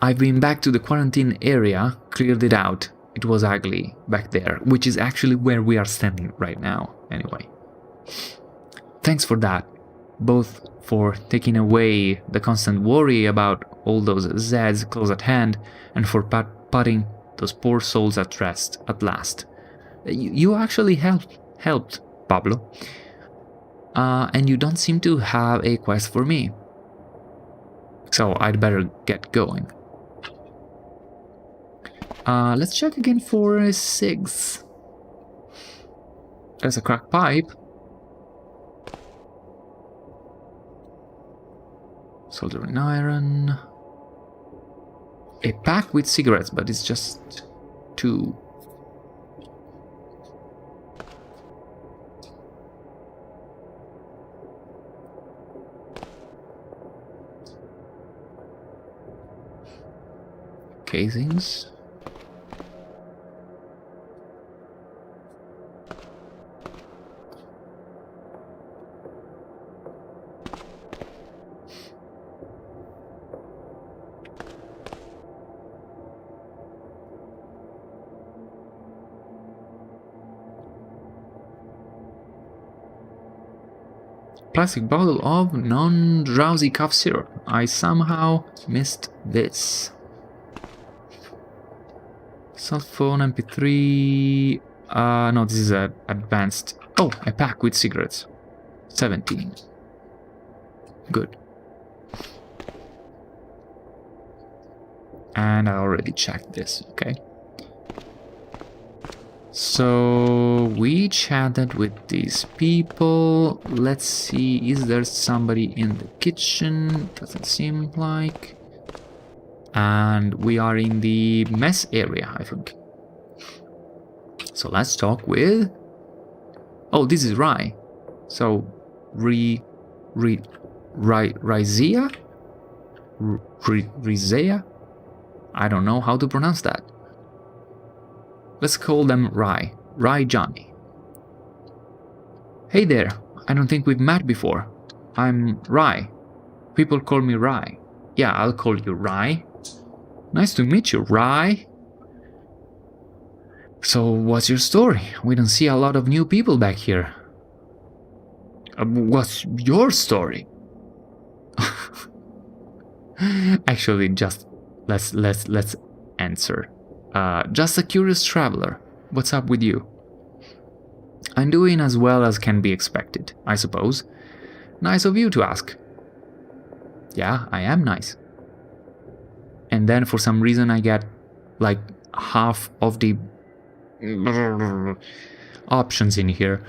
I've been back to the quarantine area, cleared it out. It was ugly back there, which is actually where we are standing right now, anyway. Thanks for that, both for taking away the constant worry about all those Zeds close at hand, and for putting those poor souls at rest at last. You actually helped, Pablo. And you don't seem to have a quest for me. So I'd better get going. Let's check again for SIGs. There's a cracked pipe. Soldering iron. A pack with cigarettes, but it's just 2. Casings. plastic bottle of non-drowsy cough syrup. I somehow missed this. Cell phone, MP3... no, this is a advanced... Oh, a pack with cigarettes. 17. Good. And I already checked this, okay. So, we chatted with these people. Let's see, is there somebody in the kitchen? Doesn't seem like. And we are in the mess area, I think. So let's talk with... Oh, this is Rye. So, Rizea? Rizea? I don't know how to pronounce that. Let's call them Rye. Rye Johnny. Hey there, I don't think we've met before. I'm Rye. People call me Rye. Yeah, I'll call you Rye. Nice to meet you, Rye. So, what's your story? We don't see a lot of new people back here. What's your story? Actually, just let's answer. Just a curious traveler. What's up with you? I'm doing as well as can be expected, I suppose. Nice of you to ask. Yeah, I am nice. And then for some reason I get like half of the options in here.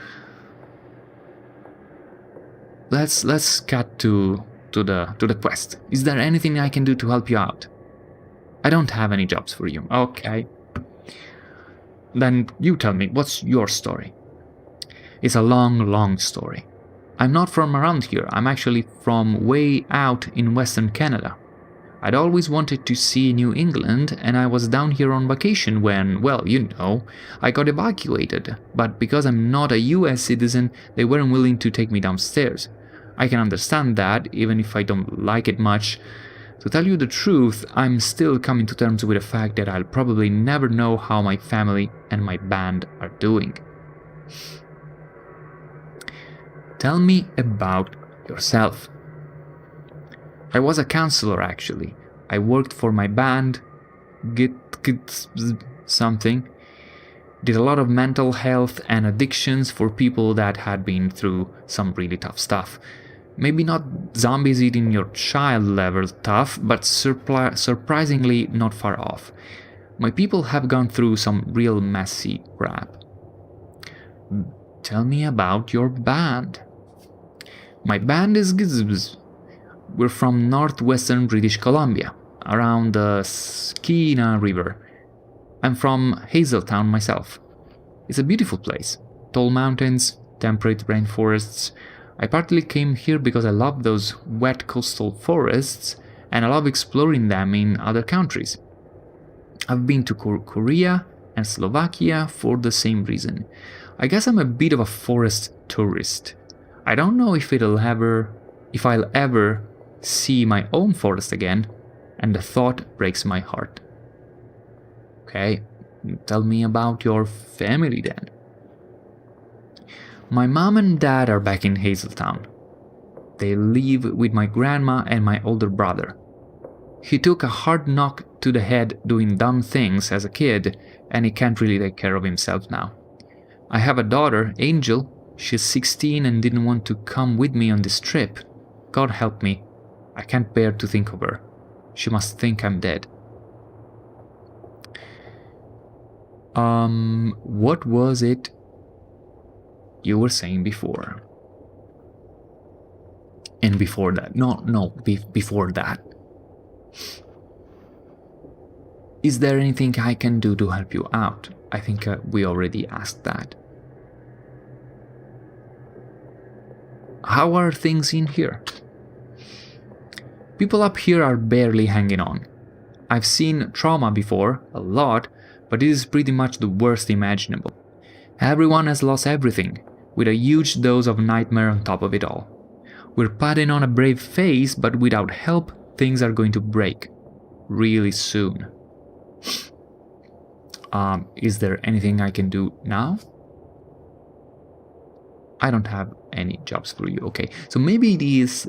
Let's cut to the quest. Is there anything I can do to help you out? I don't have any jobs for you. Okay. Then you tell me, what's your story? It's a long story. I'm not from around here. I'm actually from way out in Western Canada. I'd always wanted to see New England, and I was down here on vacation when, well, you know, I got evacuated. But because I'm not a US citizen, they weren't willing to take me downstairs. I can understand that, even if I don't like it much. To tell you the truth, I'm still coming to terms with the fact that I'll probably never know how my family and my band are doing. Tell me about yourself. I was a counselor, actually. I worked for my band, get something. Did a lot of mental health and addictions for people that had been through some really tough stuff. Maybe not zombies eating your child level tough, but surprisingly not far off. My people have gone through some real messy crap. Tell me about your band. My band is Gizbz. We're from northwestern British Columbia, around the Skeena River. I'm from Hazeltown myself. It's a beautiful place. Tall mountains, temperate rainforests. I partly came here because I love those wet coastal forests and I love exploring them in other countries. I've been to Korea and Slovakia for the same reason. I guess I'm a bit of a forest tourist. I don't know if I'll ever see my own forest again, and the thought breaks my heart. Okay, tell me about your family then. My mom and dad are back in Hazeltown. They live with my grandma and my older brother. He took a hard knock to the head doing dumb things as a kid, and he can't really take care of himself now. I have a daughter, Angel. She's 16 and didn't want to come with me on this trip. God help me. I can't bear to think of her. She must think I'm dead. What was it you were saying before? And before that. Before that. Is there anything I can do to help you out? I think we already asked that. How are things in here? People up here are barely hanging on. I've seen trauma before, a lot, but it is pretty much the worst imaginable. Everyone has lost everything, with a huge dose of nightmare on top of it all. We're putting on a brave face, but without help, things are going to break. Really soon. Is there anything I can do now? I don't have any jobs for you. Okay, so maybe this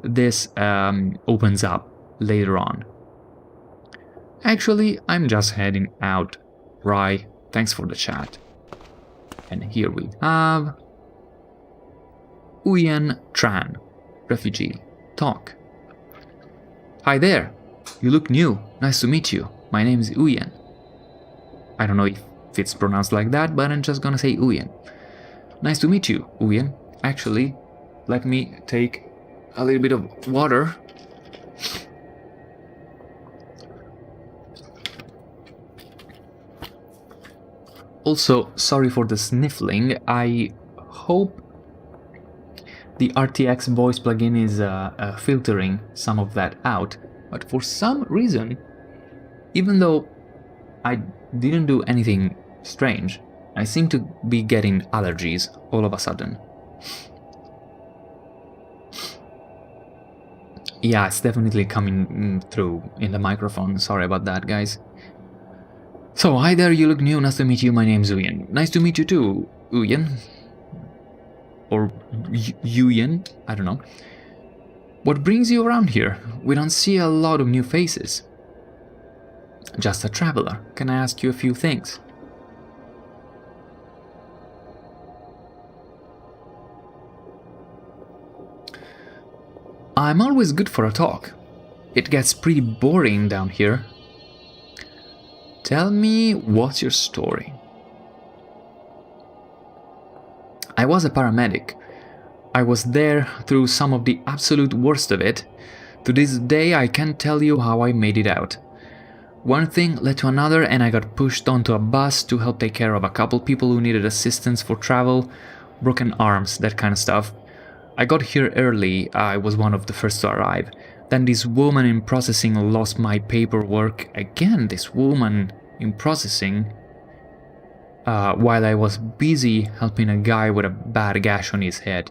opens up later on. Actually, I'm just heading out. Right, thanks for the chat. And here we have Uyen Tran, refugee. Talk. Hi there. You look new. Nice to meet you. My name is Uyen. I don't know if it's pronounced like that, but I'm just gonna say Uyen. Nice to meet you, Uyen. Actually, let me take a little bit of water. Also, sorry for the sniffling. I hope the RTX voice plugin is filtering some of that out. But for some reason, even though I didn't do anything strange, I seem to be getting allergies all of a sudden. Yeah, it's definitely coming through in the microphone. Sorry about that, guys. So, hi there, you look new. Nice to meet you. My name's Uyen. Nice to meet you too, Uyen. Or Uyen, I don't know. What brings you around here? We don't see a lot of new faces. Just a traveler. Can I ask you a few things? I'm always good for a talk. It gets pretty boring down here. Tell me, what's your story? I was a paramedic. I was there through some of the absolute worst of it. To this day, I can't tell you how I made it out. One thing led to another and I got pushed onto a bus to help take care of a couple people who needed assistance for travel, broken arms, that kind of stuff. I got here early, I was one of the first to arrive. Then this woman in processing lost my paperwork. Again, this woman in processing. While I was busy helping a guy with a bad gash on his head.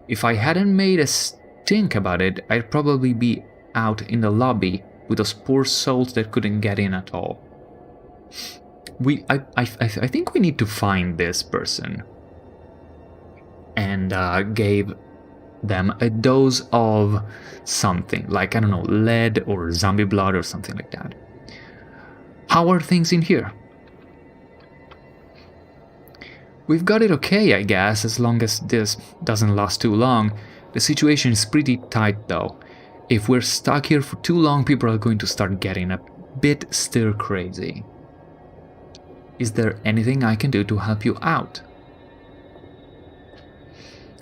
If I hadn't made a stink about it, I'd probably be out in the lobby with those poor souls that couldn't get in at all. I think we need to find this person. And gave them a dose of something, like, I don't know, lead or zombie blood or something like that. How are things in here? We've got it okay, I guess, as long as this doesn't last too long. The situation is pretty tight, though. If we're stuck here for too long, people are going to start getting a bit stir crazy. Is there anything I can do to help you out?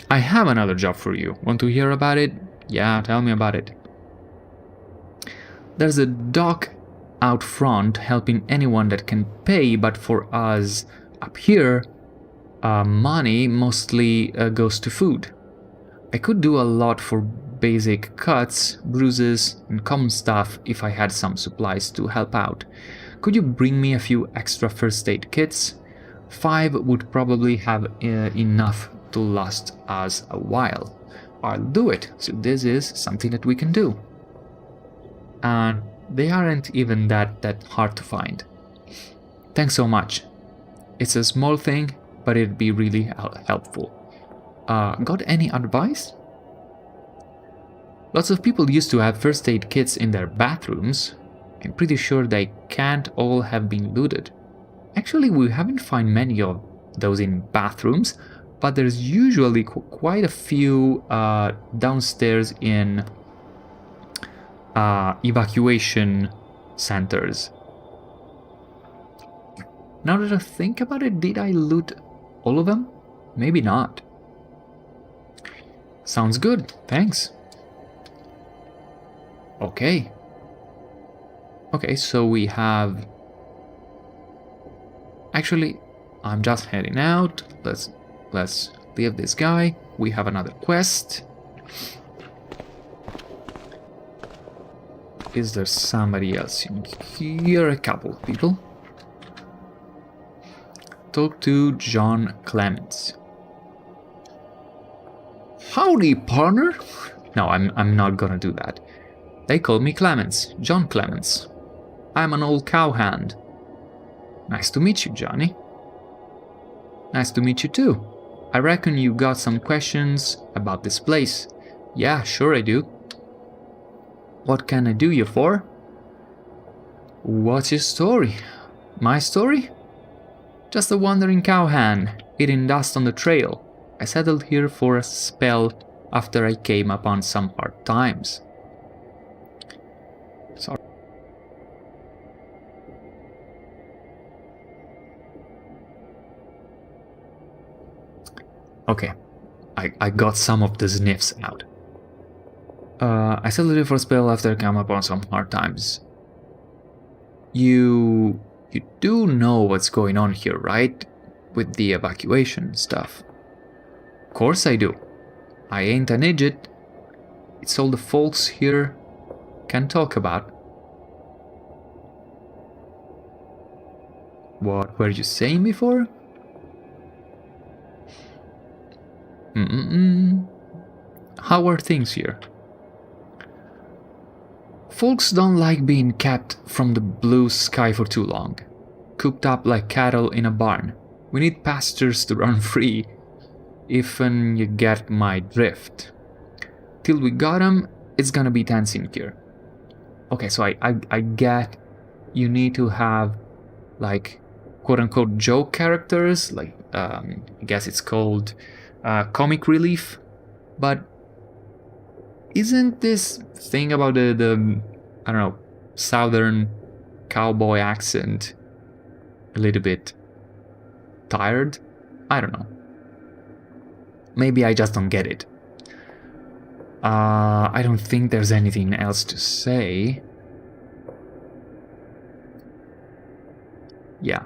I have another job for you. Want to hear about it? Yeah, tell me about it. There's a dock out front helping anyone that can pay, but for us up here, money mostly goes to food. I could do a lot for basic cuts, bruises, and common stuff if I had some supplies to help out. Could you bring me a few extra first aid kits? 5 would probably have enough to last us a while. I'll do it, so this is something that we can do. And they aren't even that hard to find. Thanks so much. It's a small thing, but it'd be really helpful. Got any advice? Lots of people used to have first aid kits in their bathrooms. I'm pretty sure they can't all have been looted. Actually, we haven't found many of those in bathrooms, but there's usually quite a few downstairs in evacuation centers. Now that I think about it, did I loot all of them? Maybe not. Sounds good, thanks. Okay. Okay, so we have... Actually, I'm just heading out. Let's leave this guy. We have another quest. Is there somebody else in here? A couple of people. Talk to John Clements. Howdy, partner. No, I'm not gonna do that. They call me Clements, John Clements. I'm an old cowhand. Nice to meet you, Johnny. Nice to meet you too. I reckon you got some questions about this place. Yeah, sure I do. What can I do you for? What's your story? My story? Just a wandering cowhand, eating dust on the trail. I settled here for a spell after I came upon some hard times. Sorry. Okay, I got some of the sniffs out. I settled here for a spell after I came upon some hard times. You do know what's going on here, right? With the evacuation stuff. Of course I do. I ain't an idiot. It's all the folks here can talk about. What were you saying before? How are things here? Folks don't like being kept from the blue sky for too long. Cooped up like cattle in a barn. We need pastures to run free, if you get my drift. Till we got 'em, it's gonna be tense in here. Okay, so I get you need to have, like, quote-unquote joke characters, like, I guess it's called comic relief, but isn't this thing about the I don't know, southern cowboy accent a little bit tired? I don't know. Maybe I just don't get it. I don't think there's anything else to say. Yeah.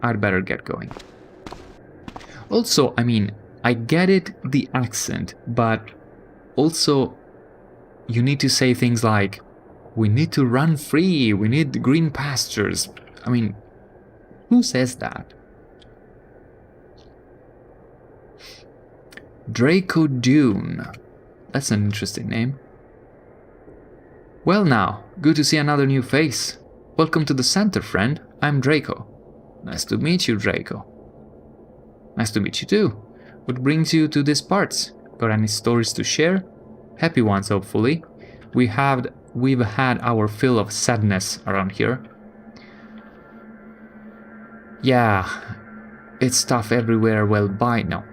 I'd better get going. Also, I mean, I get it, the accent, but also you need to say things like, we need to run free, we need green pastures. I mean, who says that? Draco Dune. That's an interesting name. Well now, good to see another new face. Welcome to the center, friend. I'm Draco. Nice to meet you, Draco. Nice to meet you too. What brings you to these parts? Got any stories to share? Happy ones, hopefully. We've had our fill of sadness around here. Yeah, it's tough everywhere well by now.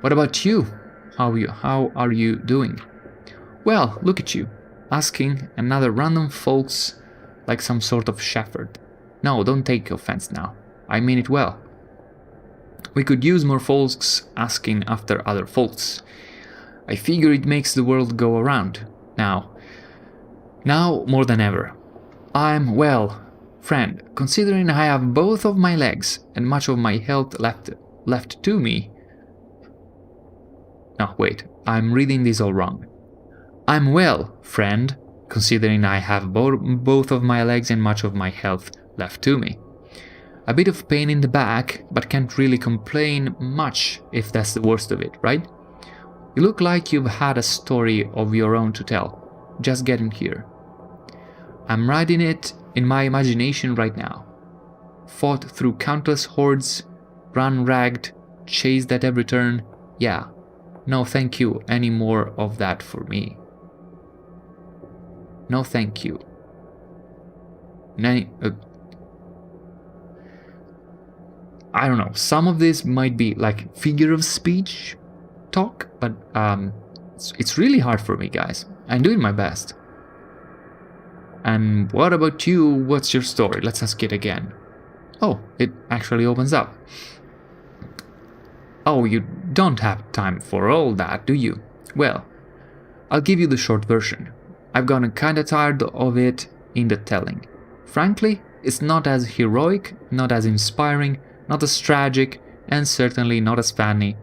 What about you? How are you doing? Well, look at you, asking another random folks like some sort of shepherd. No, don't take offense now. I mean it well. We could use more folks asking after other folks. I figure it makes the world go around. Now more than ever. I'm, well, friend, considering I have both of my legs and much of my health left to me. No, wait, I'm reading this all wrong. I'm well, friend, considering I have both of my legs and much of my health left to me. A bit of pain in the back, but can't really complain much if that's the worst of it, right? You look like you've had a story of your own to tell, just getting here. I'm writing it in my imagination right now. Fought through countless hordes, run ragged, chased at every turn. Yeah, no thank you any more of that for me. No thank you. I don't know, some of this might be like figure of speech talk, but it's really hard for me, guys. I'm doing my best. And what about you? What's your story? Let's ask it again. Oh, it actually opens up. Oh, you don't have time for all that, do you? Well, I'll give you the short version. I've gotten kinda tired of it in the telling. Frankly, it's not as heroic, not as inspiring, not as tragic, and certainly not as funny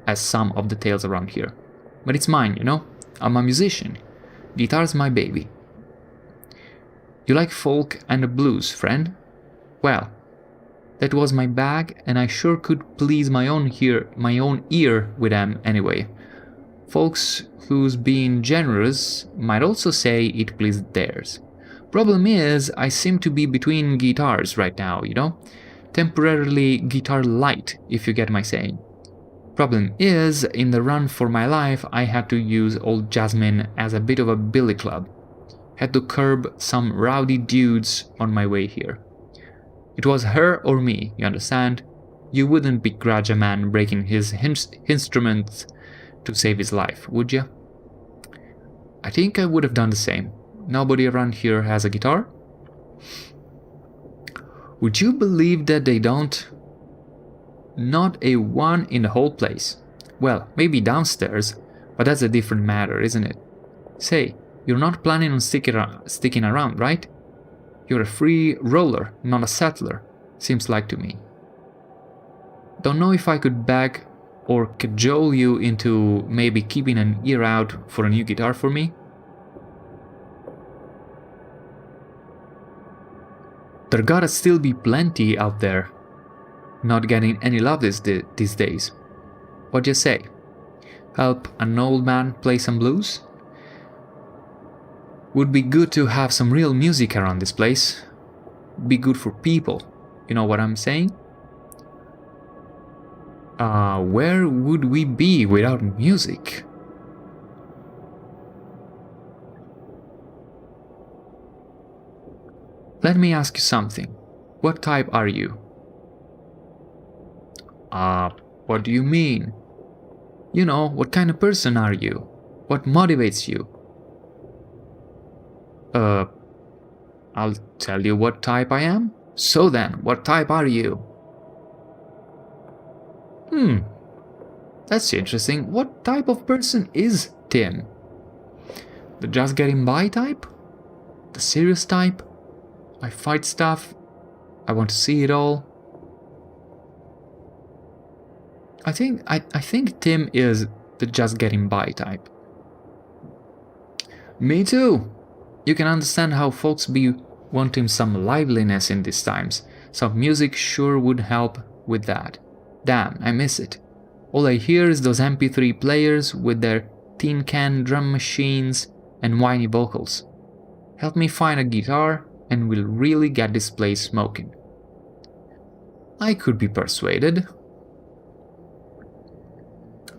as some of the tales around here. But it's mine, you know? I'm a musician. Guitar's my baby. You like folk and the blues, friend? Well, that was my bag, and I sure could please my own ear with them anyway. Folks who's being generous might also say it pleased theirs. Problem is, I seem to be between guitars right now, you know? temporarily guitar light, if you get my saying. Problem is, in the run for my life, I had to use old Jasmine as a bit of a billy club. Had to curb some rowdy dudes on my way here. It was her or me, you understand? You wouldn't begrudge a man breaking his instruments to save his life, would you? I think I would have done the same. Nobody around here has a guitar? Would you believe that they don't? Not a one in the whole place. Well, maybe downstairs, but that's a different matter, isn't it? Say, you're not planning on sticking around, right? You're a free roller, not a settler, seems like to me. Don't know if I could beg or cajole you into maybe keeping an ear out for a new guitar for me? There gotta still be plenty out there not getting any love these days. What do you say? Help an old man play some blues? Would be good to have some real music around this place. Be good for people. You know what I'm saying? Where would we be without music? Let me ask you something. What type are you? What do you mean? You know, what kind of person are you? What motivates you? I'll tell you what type I am. So then, what type are you? That's interesting. What type of person is Tim? The just getting by type? The serious type? I fight stuff. I want to see it all. I think Tim is the just getting by type. Me too. You can understand how folks be wanting some liveliness in these times. Some music sure would help with that. Damn, I miss it. All I hear is those MP3 players with their tin can drum machines and whiny vocals. Help me find a guitar and we'll really get this place smoking. I could be persuaded.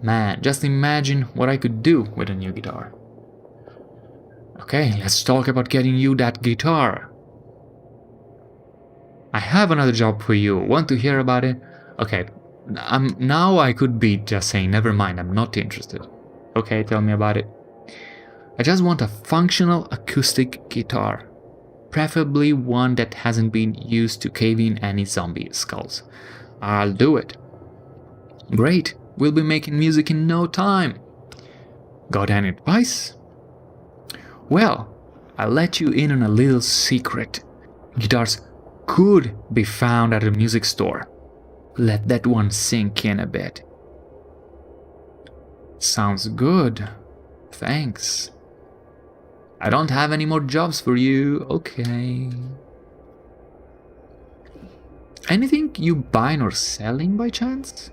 Man, just imagine what I could do with a new guitar. Okay, let's talk about getting you that guitar. I have another job for you. Want to hear about it? Okay, now I could be just saying, never mind, I'm not interested. Okay, tell me about it. I just want a functional acoustic guitar. Preferably one that hasn't been used to cave in any zombie skulls. I'll do it. Great, we'll be making music in no time. Got any advice? Well, I'll let you in on a little secret. Guitars could be found at a music store. Let that one sink in a bit. Sounds good. Thanks. I don't have any more jobs for you. Okay. Anything you buying or selling by chance?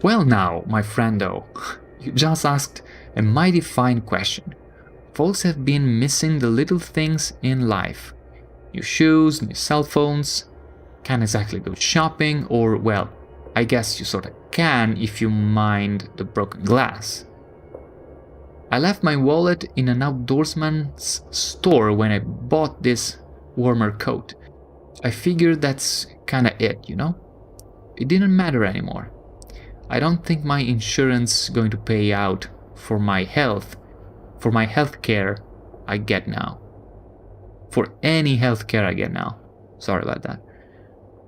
Well now, my friendo, you just asked a mighty fine question. Folks have been missing the little things in life. New shoes, new cell phones. Can't exactly go shopping, or well, I guess you sorta can if you mind the broken glass. I left my wallet in an outdoorsman's store when I bought this warmer coat. I figured that's kinda it, you know? It didn't matter anymore. I don't think my insurance is going to pay out for my health care I get now. For any health care I get now. Sorry about that.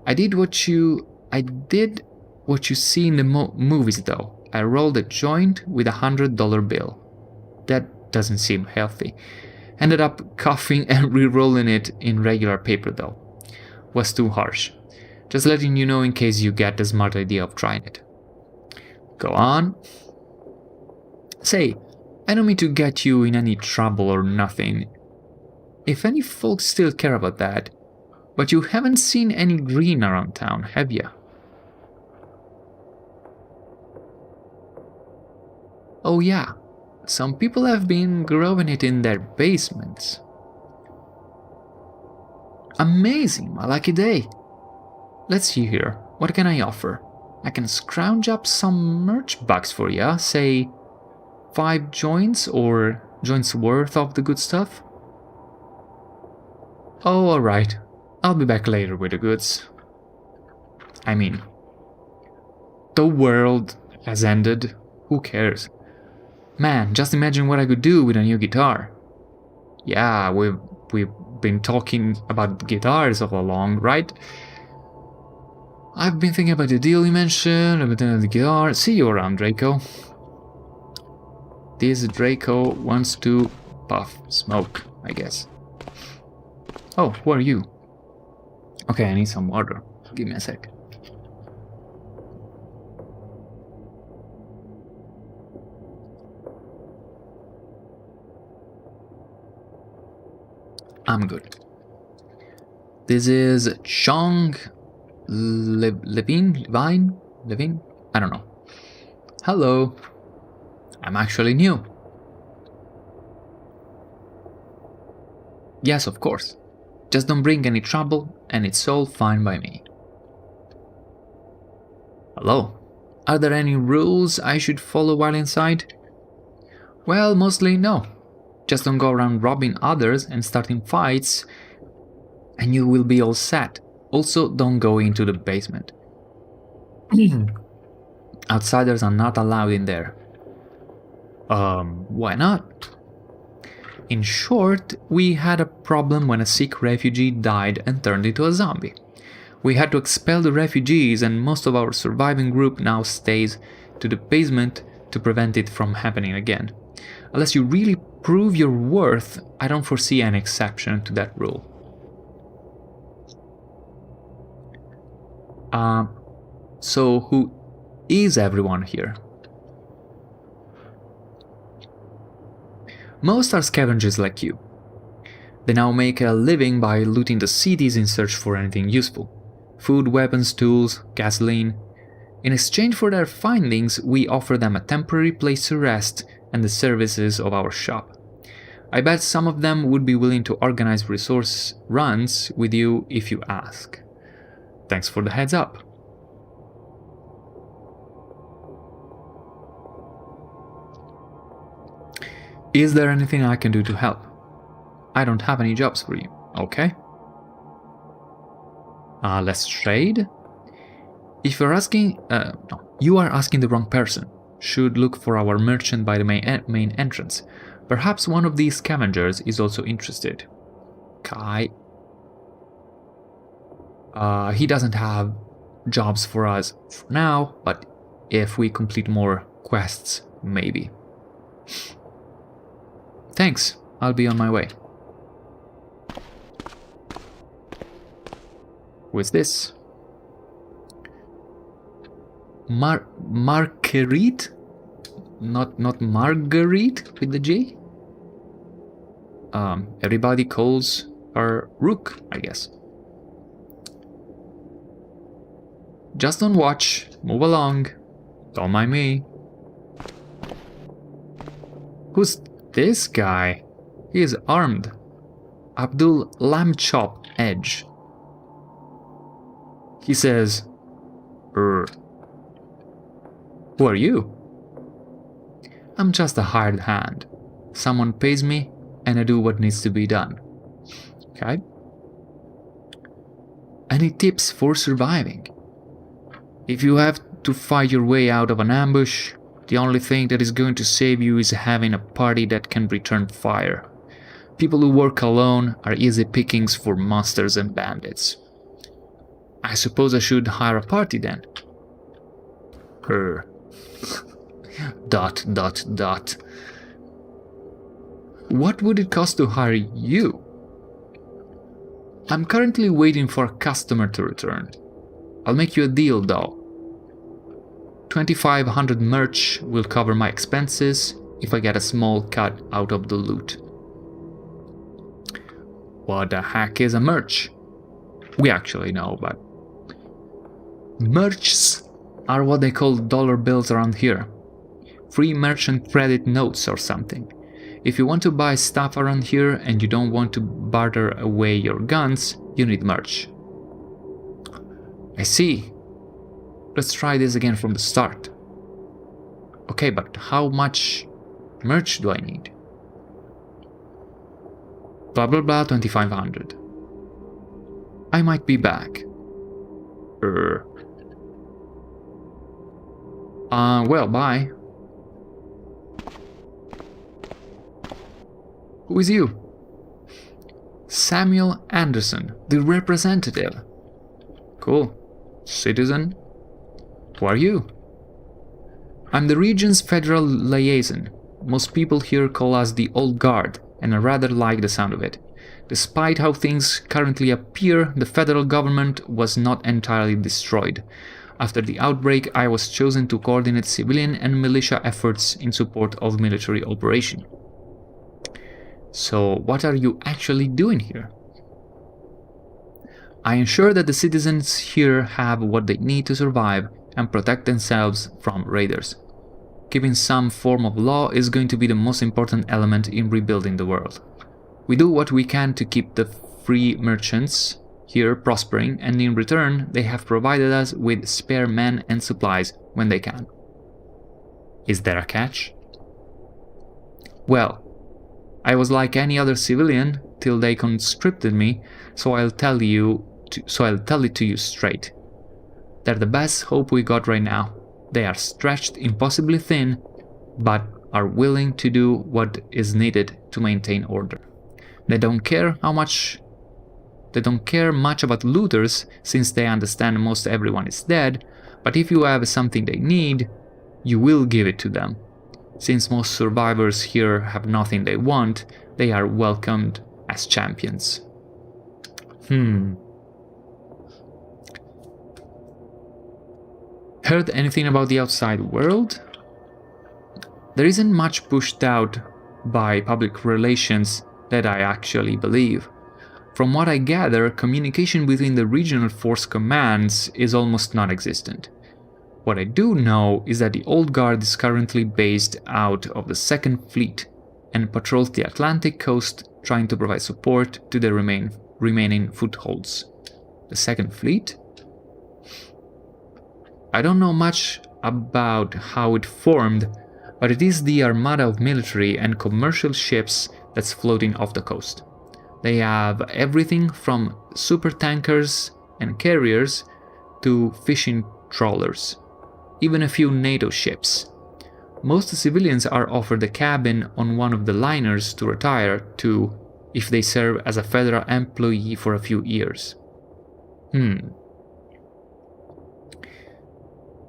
I did what you see in the movies though. I rolled a joint with $100 bill. That doesn't seem healthy. Ended up coughing and re-rolling it in regular paper though. Was too harsh. Just letting you know in case you get the smart idea of trying it. Go on. Say, I don't mean to get you in any trouble or nothing. If any folks still care about that, but you haven't seen any green around town, have ya? Oh yeah, some people have been growing it in their basements. Amazing, my lucky day. Let's see here. What can I offer? I can scrounge up some merch bucks for ya, say 5 joints or joints worth of the good stuff. Oh, alright. I'll be back later with the goods. I mean, the world has ended. Who cares? Man, just imagine what I could do with a new guitar. Yeah, we've been talking about guitars all along, right? I've been thinking about the deal you mentioned, about the guitar. See you around, Draco. This Draco wants to puff smoke, I guess. Oh, who are you? Okay, I need some water. Give me a sec. I'm good. This is Chong Levine? I don't know. Hello. I'm actually new. Yes, of course. Just don't bring any trouble, and it's all fine by me. Hello. Are there any rules I should follow while inside? Well, mostly no. Just don't go around robbing others and starting fights, and you will be all set. Also, don't go into the basement. Outsiders are not allowed in there. Why not? In short, we had a problem when a sick refugee died and turned into a zombie. We had to expel the refugees, and most of our surviving group now stays to the basement to prevent it from happening again. Unless you really prove your worth, I don't foresee an exception to that rule. So who is everyone here? Most are scavengers like you. They now make a living by looting the cities in search for anything useful. Food, weapons, tools, gasoline. In exchange for their findings, we offer them a temporary place to rest and the services of our shop. I bet some of them would be willing to organize resource runs with you if you ask. Thanks for the heads up. Is there anything I can do to help? I don't have any jobs for you, okay? Let's trade? If you're asking... no, you are asking the wrong person. Should look for our merchant by the main entrance. Perhaps one of these scavengers is also interested. Kai. He doesn't have jobs for us for now, but if we complete more quests, maybe. Thanks, I'll be on my way. Who is this? Marguerite? Not Marguerite with the J? Everybody calls her Rook, I guess. Just don't watch, move along. Don't mind me. Who's this guy? He is armed. Abdul Lamchop Edge. He says, Who are you? I'm just a hired hand. Someone pays me and I do what needs to be done. Okay? Any tips for surviving? If you have to fight your way out of an ambush, the only thing that is going to save you is having a party that can return fire. People who work alone are easy pickings for monsters and bandits. I suppose I should hire a party then. Dot. What would it cost to hire you? I'm currently waiting for a customer to return. I'll make you a deal though. 2,500 merch will cover my expenses if I get a small cut out of the loot. What the heck is a merch? We actually know, but... merchs are what they call dollar bills around here. Free merchant credit notes or something. If you want to buy stuff around here and you don't want to barter away your guns, you need merch. I see. Let's try this again from the start. Okay, but how much merch do I need? Blah blah blah, 2500. I might be back. Well, bye. Who is you? Samuel Anderson, the representative. Cool. Citizen? Who are you? I'm the region's federal liaison. Most people here call us the Old Guard, and I rather like the sound of it. Despite how things currently appear, the federal government was not entirely destroyed. After the outbreak, I was chosen to coordinate civilian and militia efforts in support of military operation. So, what are you actually doing here? I ensure that the citizens here have what they need to survive and protect themselves from raiders. Keeping some form of law is going to be the most important element in rebuilding the world. We do what we can to keep the free merchants here prospering, and in return they have provided us with spare men and supplies when they can. Is there a catch? Well, I was like any other civilian till they conscripted me, so I'll tell it to you straight. They're the best hope we got right now. They are stretched impossibly thin, but are willing to do what is needed to maintain order. They don't care much about looters, since they understand most everyone is dead, but if you have something they need, you will give it to them. Since most survivors here have nothing they want, they are welcomed as champions. Heard anything about the outside world? There isn't much pushed out by public relations that I actually believe. From what I gather, communication between the regional force commands is almost non-existent. What I do know is that the Old Guard is currently based out of the Second Fleet and patrols the Atlantic coast, trying to provide support to the remaining footholds. The Second Fleet? I don't know much about how it formed, but it is the armada of military and commercial ships that's floating off the coast. They have everything from supertankers and carriers to fishing trawlers, even a few NATO ships. Most civilians are offered a cabin on one of the liners to retire to if they serve as a federal employee for a few years.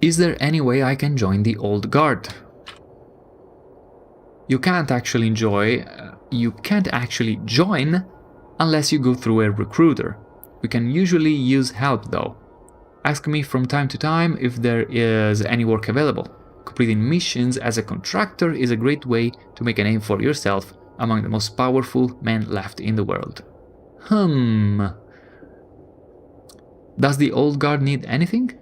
Is there any way I can join the Old Guard? You can't actually join unless you go through a recruiter. We can usually use help though. Ask me from time to time if there is any work available. Completing missions as a contractor is a great way to make a name for yourself among the most powerful men left in the world. Does the Old Guard need anything?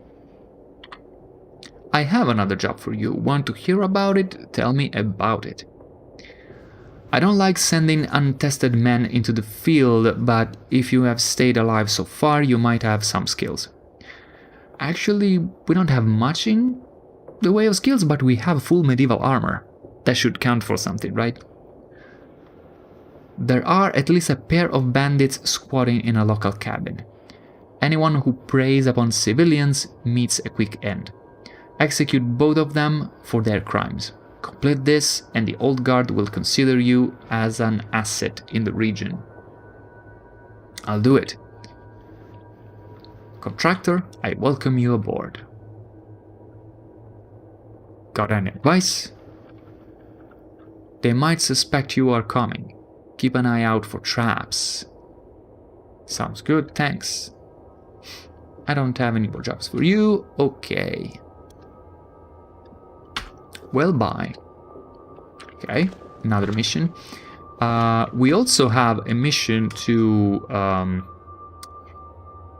I have another job for you. Want to hear about it? Tell me about it. I don't like sending untested men into the field, but if you have stayed alive so far, you might have some skills. Actually, we don't have much in the way of skills, but we have full medieval armor. That should count for something, right? There are at least a pair of bandits squatting in a local cabin. Anyone who preys upon civilians meets a quick end. Execute both of them for their crimes. Complete this, and the Old Guard will consider you as an asset in the region. I'll do it. Contractor, I welcome you aboard. Got any advice? They might suspect you are coming. Keep an eye out for traps. Sounds good, thanks. I don't have any more jobs for you. Okay. Well, bye. Okay, another mission. We also have a mission to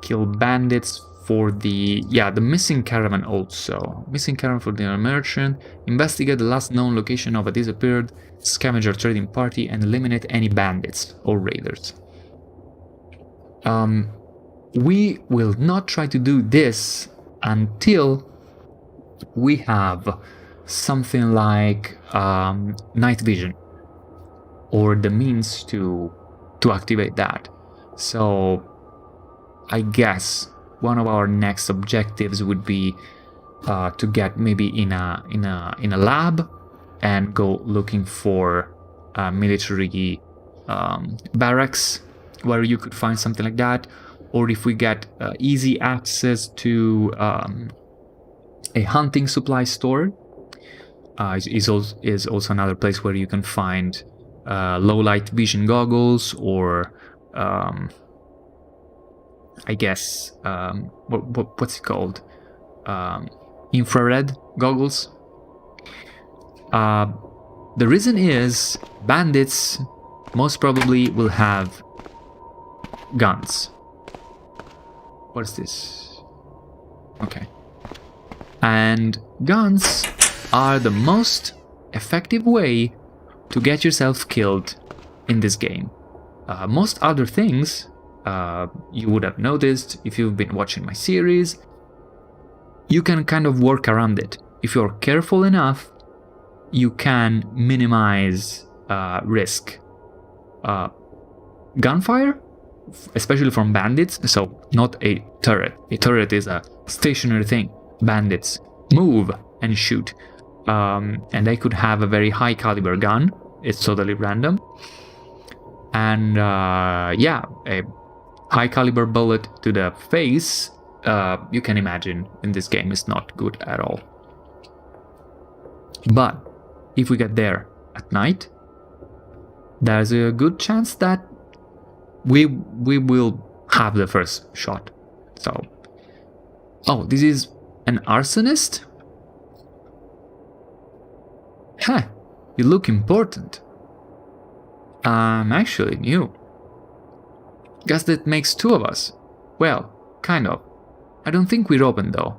kill bandits for the missing caravan also. Missing caravan for the merchant. Investigate the last known location of a disappeared scavenger trading party and eliminate any bandits or raiders. We will not try to do this until we have something like night vision or the means to activate that. So I guess one of our next objectives would be to get maybe in a lab and go looking for military barracks where you could find something like that, or if we get easy access to a hunting supply store, is also another place where you can find low light vision goggles or I guess what's it called? Infrared goggles. The reason is bandits most probably will have guns. What's this? Okay. And guns are the most effective way to get yourself killed in this game. Most other things you would have noticed if you've been watching my series, you can kind of work around it. If you're careful enough, you can minimize risk. Gunfire, especially from bandits, so not a turret. A turret is a stationary thing. Bandits move and shoot, and they could have a very high caliber gun. It's totally random, and yeah, a high caliber bullet to the face, you can imagine in this game is not good at all. But if we get there at night, there's a good chance that we will have the first shot. So, oh, this is an arsonist? Huh, you look important. I'm actually new. Guess that makes two of us. Well, kind of. I don't think we're open though.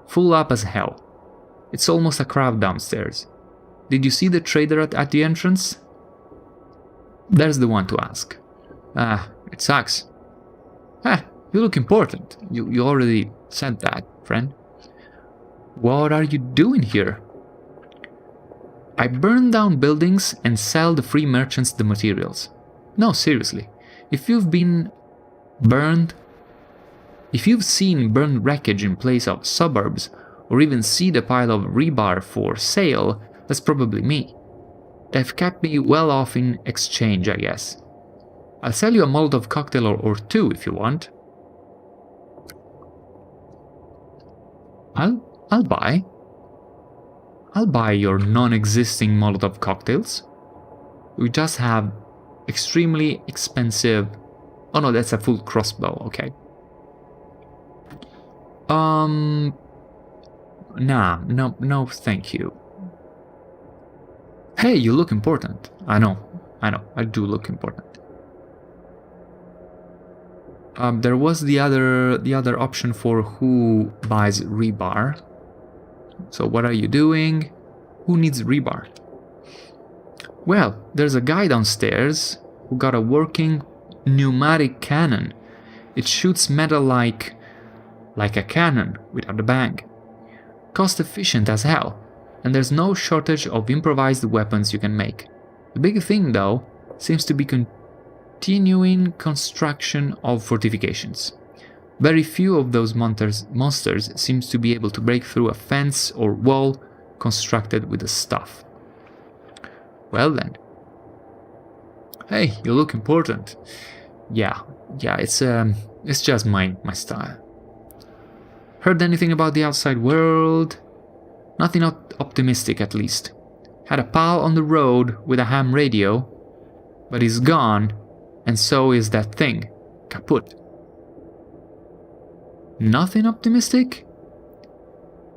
Full up as hell. It's almost a crowd downstairs. Did you see the trader at the entrance? There's the one to ask. It sucks. You look important. You already said that, friend. What are you doing here? I burn down buildings and sell the free merchants the materials. No, seriously. If you've seen burned wreckage in place of suburbs, or even see the pile of rebar for sale, that's probably me. They've kept me well off in exchange, I guess. I'll sell you a Molotov cocktail or two if you want. I'll buy. I'll buy your non-existing Molotov cocktails. We just have extremely expensive... Oh no, that's a full crossbow, okay. Nah, no, thank you. Hey, you look important. I know, I do look important. There was the other option for who buys rebar. So what are you doing? Who needs rebar? Well, there's a guy downstairs who got a working pneumatic cannon. It shoots metal like a cannon without a bang. Cost efficient as hell, and there's no shortage of improvised weapons you can make. The big thing though seems to be continuing construction of fortifications. Very few of those monsters seems to be able to break through a fence or wall constructed with the stuff. Well then. Hey, you look important. Yeah, it's just my style. Heard anything about the outside world? Nothing optimistic, at least. Had a pal on the road with a ham radio, but he's gone, and so is that thing. Kaput. Nothing optimistic?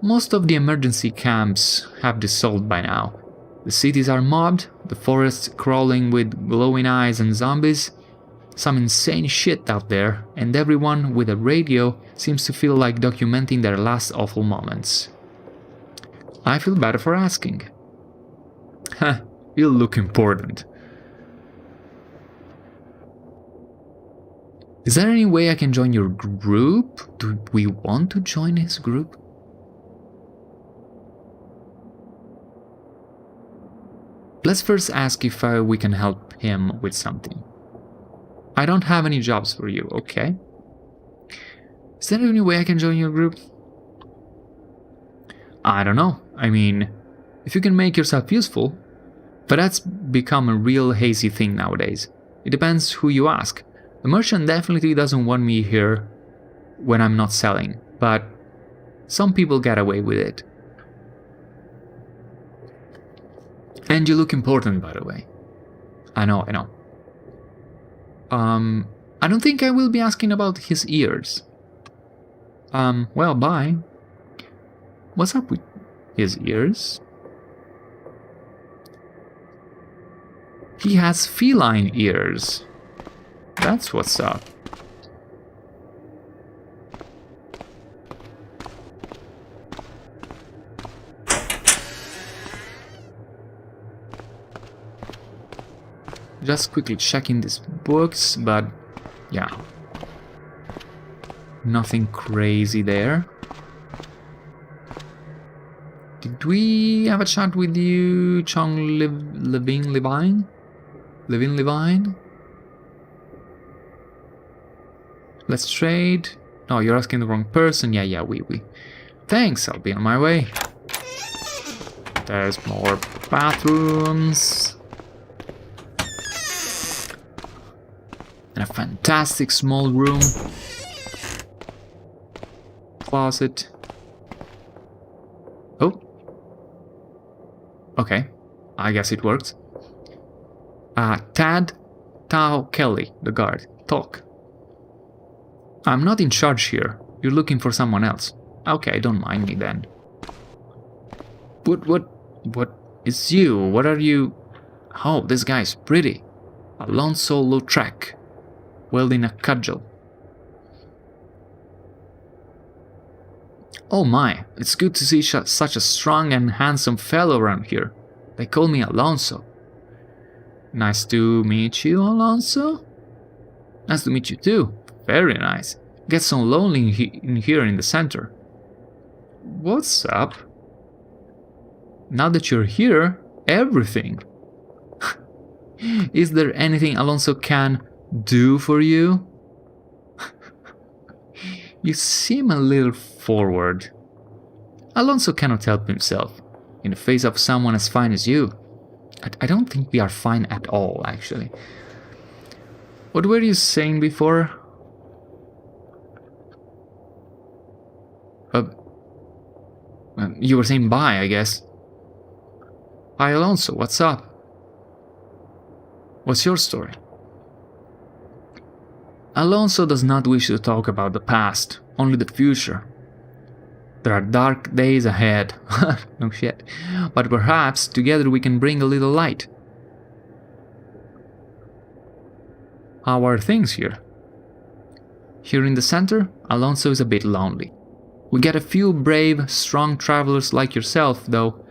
Most of the emergency camps have dissolved by now. The cities are mobbed, the forests crawling with glowing eyes and zombies. some insane shit out there, and everyone with a radio seems to feel like documenting their last awful moments. I feel better for asking. Heh, you look important. Is there any way I can join your group? Do we want to join his group? Let's first ask if we can help him with something. I don't have any jobs for you, okay? Is there any way I can join your group? I don't know. I mean, if you can make yourself useful, but that's become a real hazy thing nowadays. It depends who you ask. The merchant definitely doesn't want me here when I'm not selling, but some people get away with it. And you look important, by the way. I know. I don't think I will be asking about his ears. Well, bye. What's up with his ears? He has feline ears. That's what's up. Just quickly checking these books, but yeah. Nothing crazy there. Did we have a chat with you, Chong Levine? Let's trade. No, you're asking the wrong person. Yeah, we. Thanks, I'll be on my way. There's more bathrooms. And a fantastic small room. Closet. Oh. Okay. I guess it works. Tad Tao Kelly, the guard. Talk. I'm not in charge here. You're looking for someone else. Okay, don't mind me then. What is you? What are you? Oh, this guy's pretty. Alonso Lautrec. Wielding a cudgel. Oh my, it's good to see such a strong and handsome fellow around here. They call me Alonso. Nice to meet you, Alonso. Nice to meet you too. Very nice. Gets so lonely in here in the center. What's up? Now that you're here, everything. Is there anything Alonso can do for you? You seem a little forward. Alonso cannot help himself. In the face of someone as fine as you. I don't think we are fine at all, actually. What were you saying before? You were saying bye, I guess. Hi, Alonso, what's up? What's your story? Alonso does not wish to talk about the past, only the future. There are dark days ahead. No shit. But perhaps together we can bring a little light. How are things here? Here in the center, Alonso is a bit lonely. We get a few brave, strong travelers like yourself, though,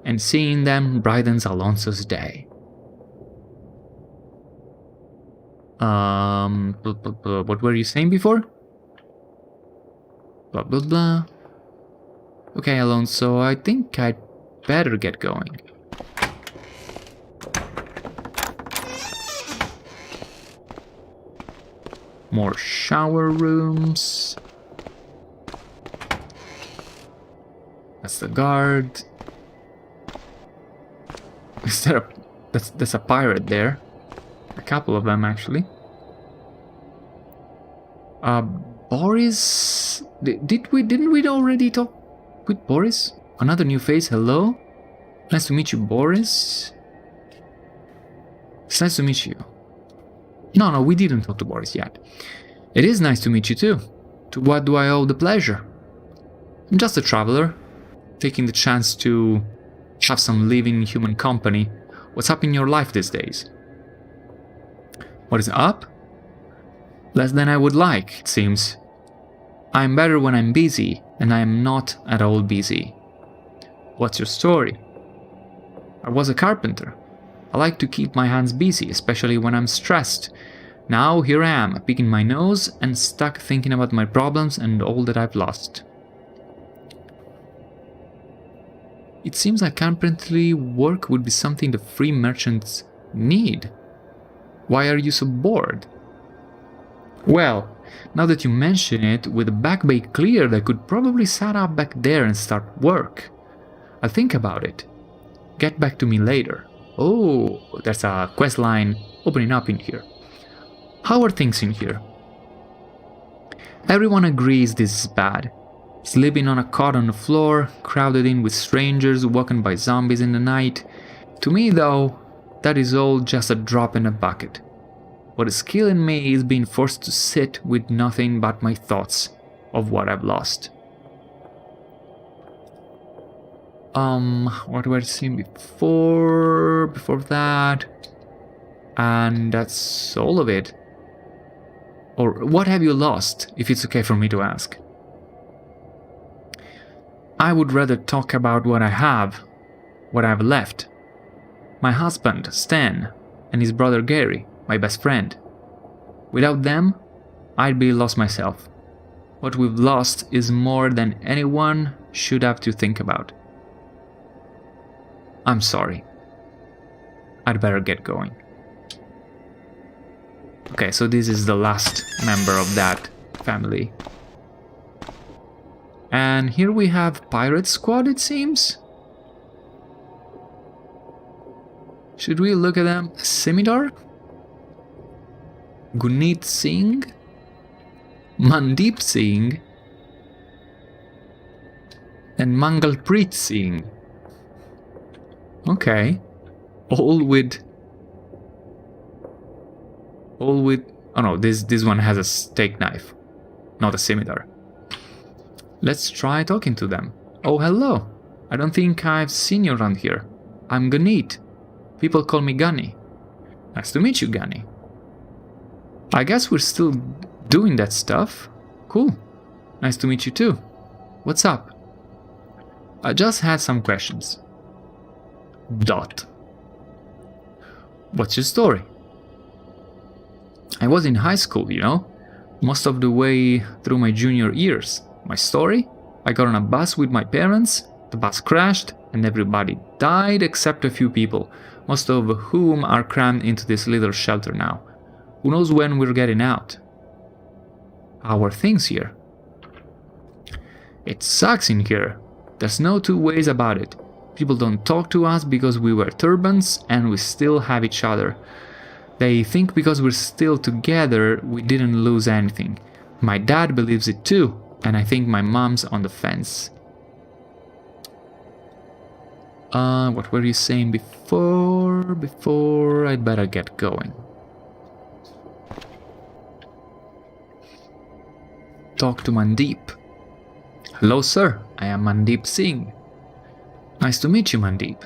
and seeing them brightens Alonso's day. What were you saying before? Blah blah blah. Okay, Alonso, I think I'd better get going. More shower rooms. That's the guard. Is there a... That's a pirate there. A couple of them, actually. Boris... Didn't we already talk with Boris? Another new face, hello? Nice to meet you, Boris. It's nice to meet you. No, we didn't talk to Boris yet. It is nice to meet you too. To what do I owe the pleasure? I'm just a traveler, taking the chance to have some living human company. What's up in your life these days? What is up? Less than I would like, it seems. I'm better when I'm busy, and I am not at all busy. What's your story? I was a carpenter. I like to keep my hands busy, especially when I'm stressed. Now here I am, picking my nose and stuck thinking about my problems and all that I've lost. It seems like carpentry work would be something the free merchants need. Why are you so bored? Well, now that you mention it, with the back bay cleared, I could probably set up back there and start work. I'll think about it. Get back to me later. Oh, there's a quest line opening up in here. How are things in here? Everyone agrees this is bad. Sleeping on a cot on the floor, crowded in with strangers, walking by zombies in the night. To me, though, that is all just a drop in a bucket. What is killing me is being forced to sit with nothing but my thoughts of what I've lost. What were I seeing before that? And that's all of it. Or what have you lost, if it's okay for me to ask? I would rather talk about what I have, what I've left. My husband, Stan, and his brother Gary, my best friend. Without them, I'd be lost myself. What we've lost is more than anyone should have to think about. I'm sorry. I'd better get going. Okay, so this is the last member of that family. And here we have Pirate Squad, it seems. Should we look at them? Scimitar? Gunit Singh? Mandeep Singh? And Mangalpreet Singh. Okay. All with... Oh no, this one has a steak knife, not a scimitar. Let's try talking to them. Oh, hello. I don't think I've seen you around here. I'm Gunit. People call me Gunny. Nice to meet you, Gunny. I guess we're still doing that stuff. Cool. Nice to meet you too. What's up? I just had some questions. Dot. What's your story? I was in high school, you know, most of the way through my junior years. My story? I got on a bus with my parents, the bus crashed, and everybody died except a few people, most of whom are crammed into this little shelter now. Who knows when we're getting out? How are things here? It sucks in here. There's no two ways about it. People don't talk to us because we wear turbans and we still have each other. They think because we're still together, we didn't lose anything. My dad believes it too, and I think my mom's on the fence. What were you saying before? I'd better get going. Talk to Mandeep. Hello, sir. I am Mandeep Singh. Nice to meet you, Mandeep.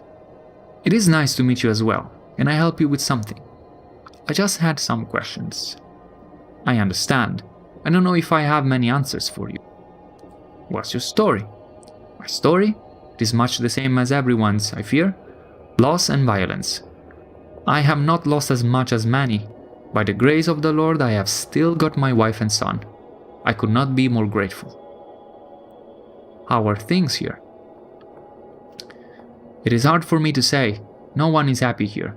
It is nice to meet you as well. Can I help you with something? I just had some questions. I understand. I don't know if I have many answers for you. What's your story? My story? It is much the same as everyone's, I fear. Loss and violence. I have not lost as much as many. By the grace of the Lord, I have still got my wife and son. I could not be more grateful. How are things here? It is hard for me to say. No one is happy here.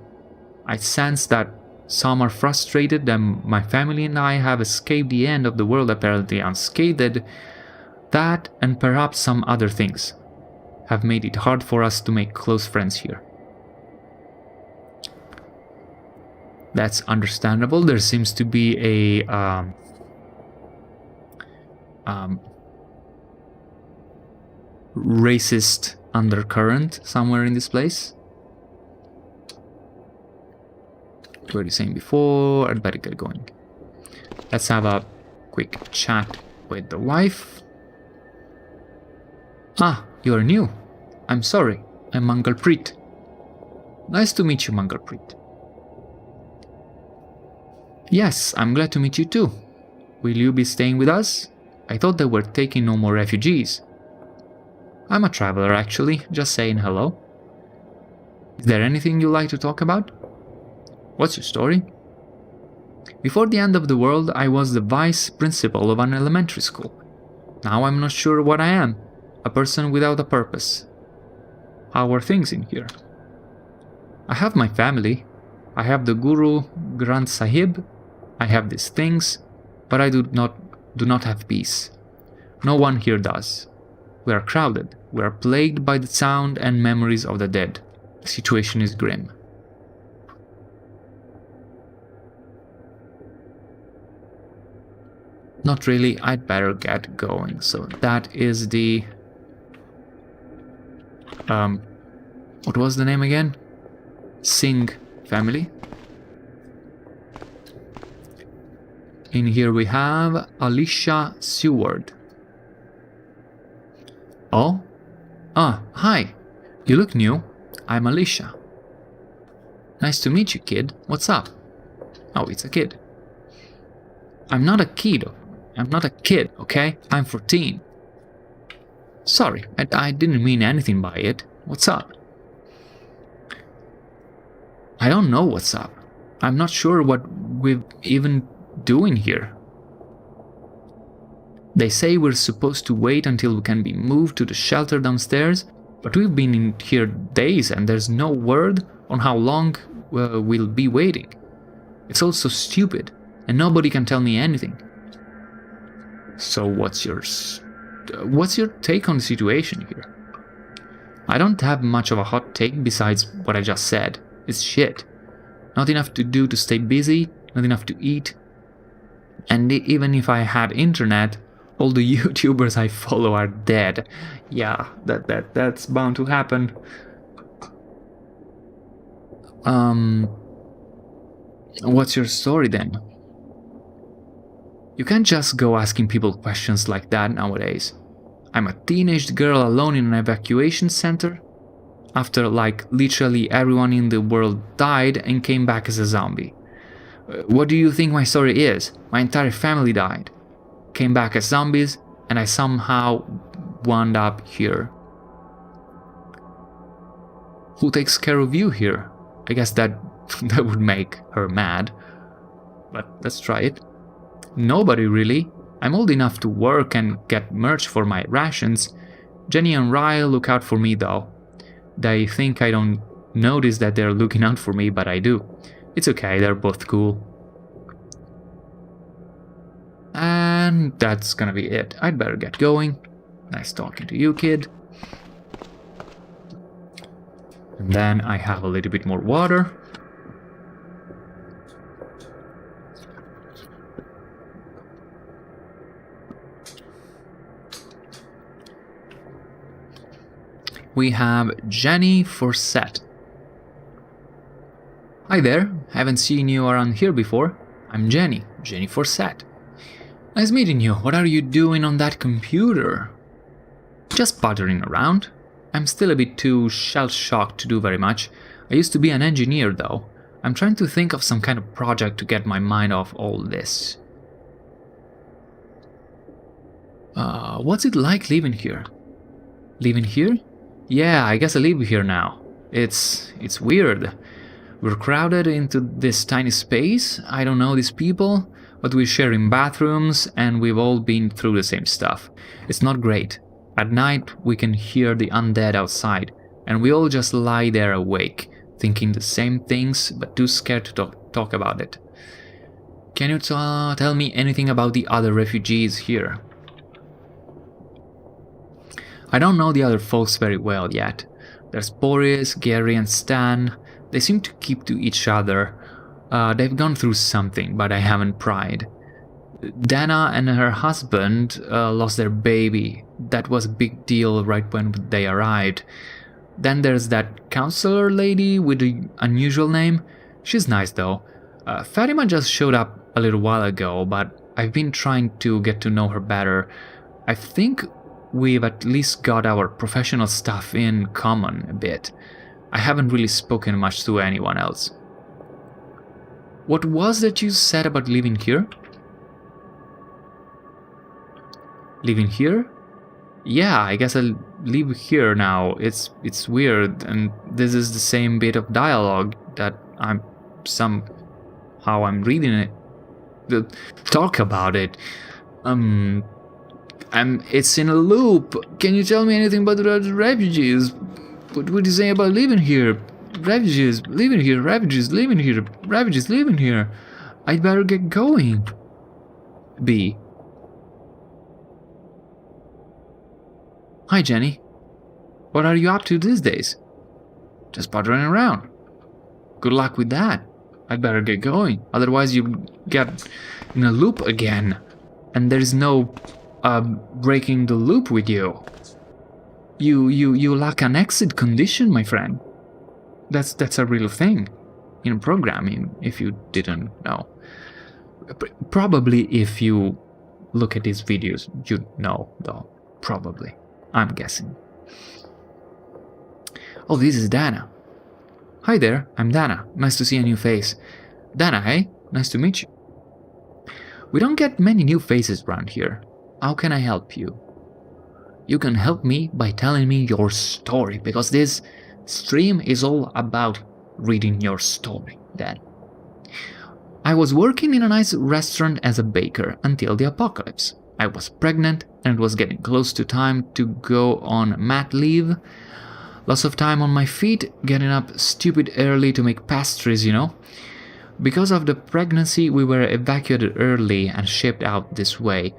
I sense that some are frustrated and my family and I have escaped the end of the world apparently unscathed. That and perhaps some other things have made it hard for us to make close friends here. That's understandable. There seems to be a racist undercurrent somewhere in this place. What were you saying before? I'd better get going. Let's have a quick chat with the wife. Ah, you're new. I'm sorry. I'm Mangalpreet. Nice to meet you, Mangalpreet. Yes, I'm glad to meet you too. Will you be staying with us? I thought they were taking no more refugees. I'm a traveler, actually, just saying hello. Is there anything you'd like to talk about? What's your story? Before the end of the world, I was the vice principal of an elementary school. Now I'm not sure what I am. A person without a purpose. How are things in here? I have my family. I have the Guru Granth Sahib. I have these things, but I do not have peace. No one here does. We are crowded. We are plagued by the sound and memories of the dead. The situation is grim. Not really, I'd better get going. So that is the... what was the name again? Singh family. In here we have Alicia Seward. Oh? Ah, hi. You look new. I'm Alicia. Nice to meet you, kid. What's up? Oh, it's a kid. I'm not a kid. I'm not a kid, okay? I'm 14. Sorry, I didn't mean anything by it. What's up? I don't know what's up. I'm not sure what we're even doing here. They say we're supposed to wait until we can be moved to the shelter downstairs, but we've been in here days and there's no word on how long we'll be waiting. It's all so stupid, and nobody can tell me anything. So what's your take on the situation here? I don't have much of a hot take besides what I just said. It's shit. Not enough to do to stay busy, not enough to eat. And even if I had internet, all the YouTubers I follow are dead. Yeah, that's bound to happen. What's your story then? You can't just go asking people questions like that nowadays. I'm a teenage girl alone in an evacuation center after like literally everyone in the world died and came back as a zombie. What do you think my story is? My entire family died, came back as zombies, and I somehow wound up here. Who takes care of you here? I guess that would make her mad. But let's try it. Nobody really. I'm old enough to work and get merch for my rations. Jenny and Ryle look out for me though. They think I don't notice that they're looking out for me, but I do. It's okay, they're both cool. And that's gonna be it. I'd better get going. Nice talking to you, kid. And then I have a little bit more water. We have Jenny Forsett. Hi there, haven't seen you around here before. I'm Jenny Forsett. Nice meeting you. What are you doing on that computer? Just pottering around. I'm still a bit too shell-shocked to do very much. I used to be an engineer though. I'm trying to think of some kind of project to get my mind off all this. What's it like living here? Living here? Yeah, I guess I live here now. It's weird. We're crowded into this tiny space. I don't know these people, but we're sharing bathrooms and we've all been through the same stuff. It's not great. At night we can hear the undead outside, and we all just lie there awake, thinking the same things but too scared to talk about it. Can you tell me anything about the other refugees here? I don't know the other folks very well yet. There's Boris, Gary and Stan. They seem to keep to each other. They've gone through something, but I haven't pried. Dana and her husband lost their baby. That was a big deal right when they arrived. Then there's that counselor lady with an unusual name. She's nice though. Fatima just showed up a little while ago, but I've been trying to get to know her better. I think we've at least got our professional stuff in common a bit. I haven't really spoken much to anyone else. What was that you said about living here? Living here? Yeah, I guess I'll live here now. It's weird, and this is the same bit of dialogue that I'm reading it. Talk about it. It's in a loop. Can you tell me anything about the refugees? What would you say about living here? Refugees living here, refugees living here, refugees living here. I'd better get going. B. Hi, Jenny. What are you up to these days? Just pottering around. Good luck with that. I'd better get going, otherwise you get in a loop again, and there is no breaking the loop with you. You lack an exit condition, my friend. That's a real thing in programming, if you didn't know. Probably if you look at these videos, you know, though. Probably. I'm guessing. Oh, this is Dana. Hi there, I'm Dana. Nice to see a new face. Dana, hey? Nice to meet you. We don't get many new faces around here. How can I help you? You can help me by telling me your story, because this stream is all about reading your story, Dan. I was working in a nice restaurant as a baker until the apocalypse. I was pregnant and it was getting close to time to go on mat leave. Lots of time on my feet, getting up stupid early to make pastries, you know. Because of the pregnancy, we were evacuated early and shipped out this way,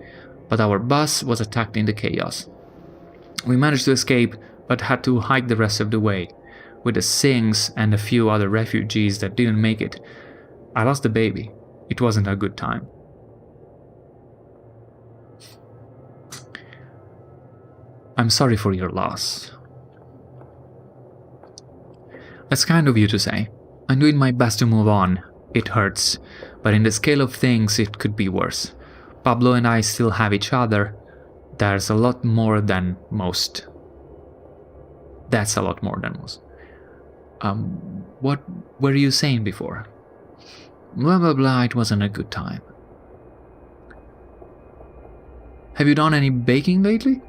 but our bus was attacked in the chaos. We managed to escape, but had to hike the rest of the way, with the Sings and a few other refugees that didn't make it. I lost the baby. It wasn't a good time. I'm sorry for your loss. That's kind of you to say. I'm doing my best to move on. It hurts, but in the scale of things it could be worse. Pablo and I still have each other. There's a lot more than most. That's a lot more than most. What were you saying before? Blah blah blah, it wasn't a good time. Have you done any baking lately?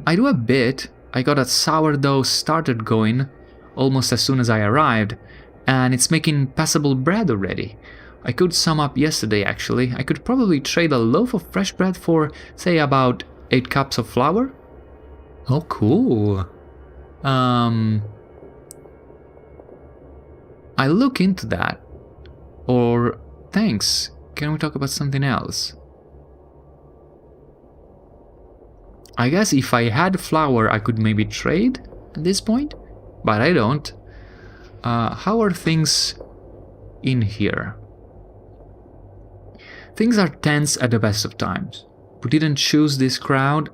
I do a bit. I got a sourdough started going almost as soon as I arrived, and it's making passable bread already. I cooked some up yesterday actually. I could probably trade a loaf of fresh bread for, say, about 8 cups of flour. Oh, cool. I'll look into that. Or, thanks. Can we talk about something else? I guess if I had flour, I could maybe trade at this point, but I don't. How are things in here? Things are tense at the best of times. We didn't choose this crowd,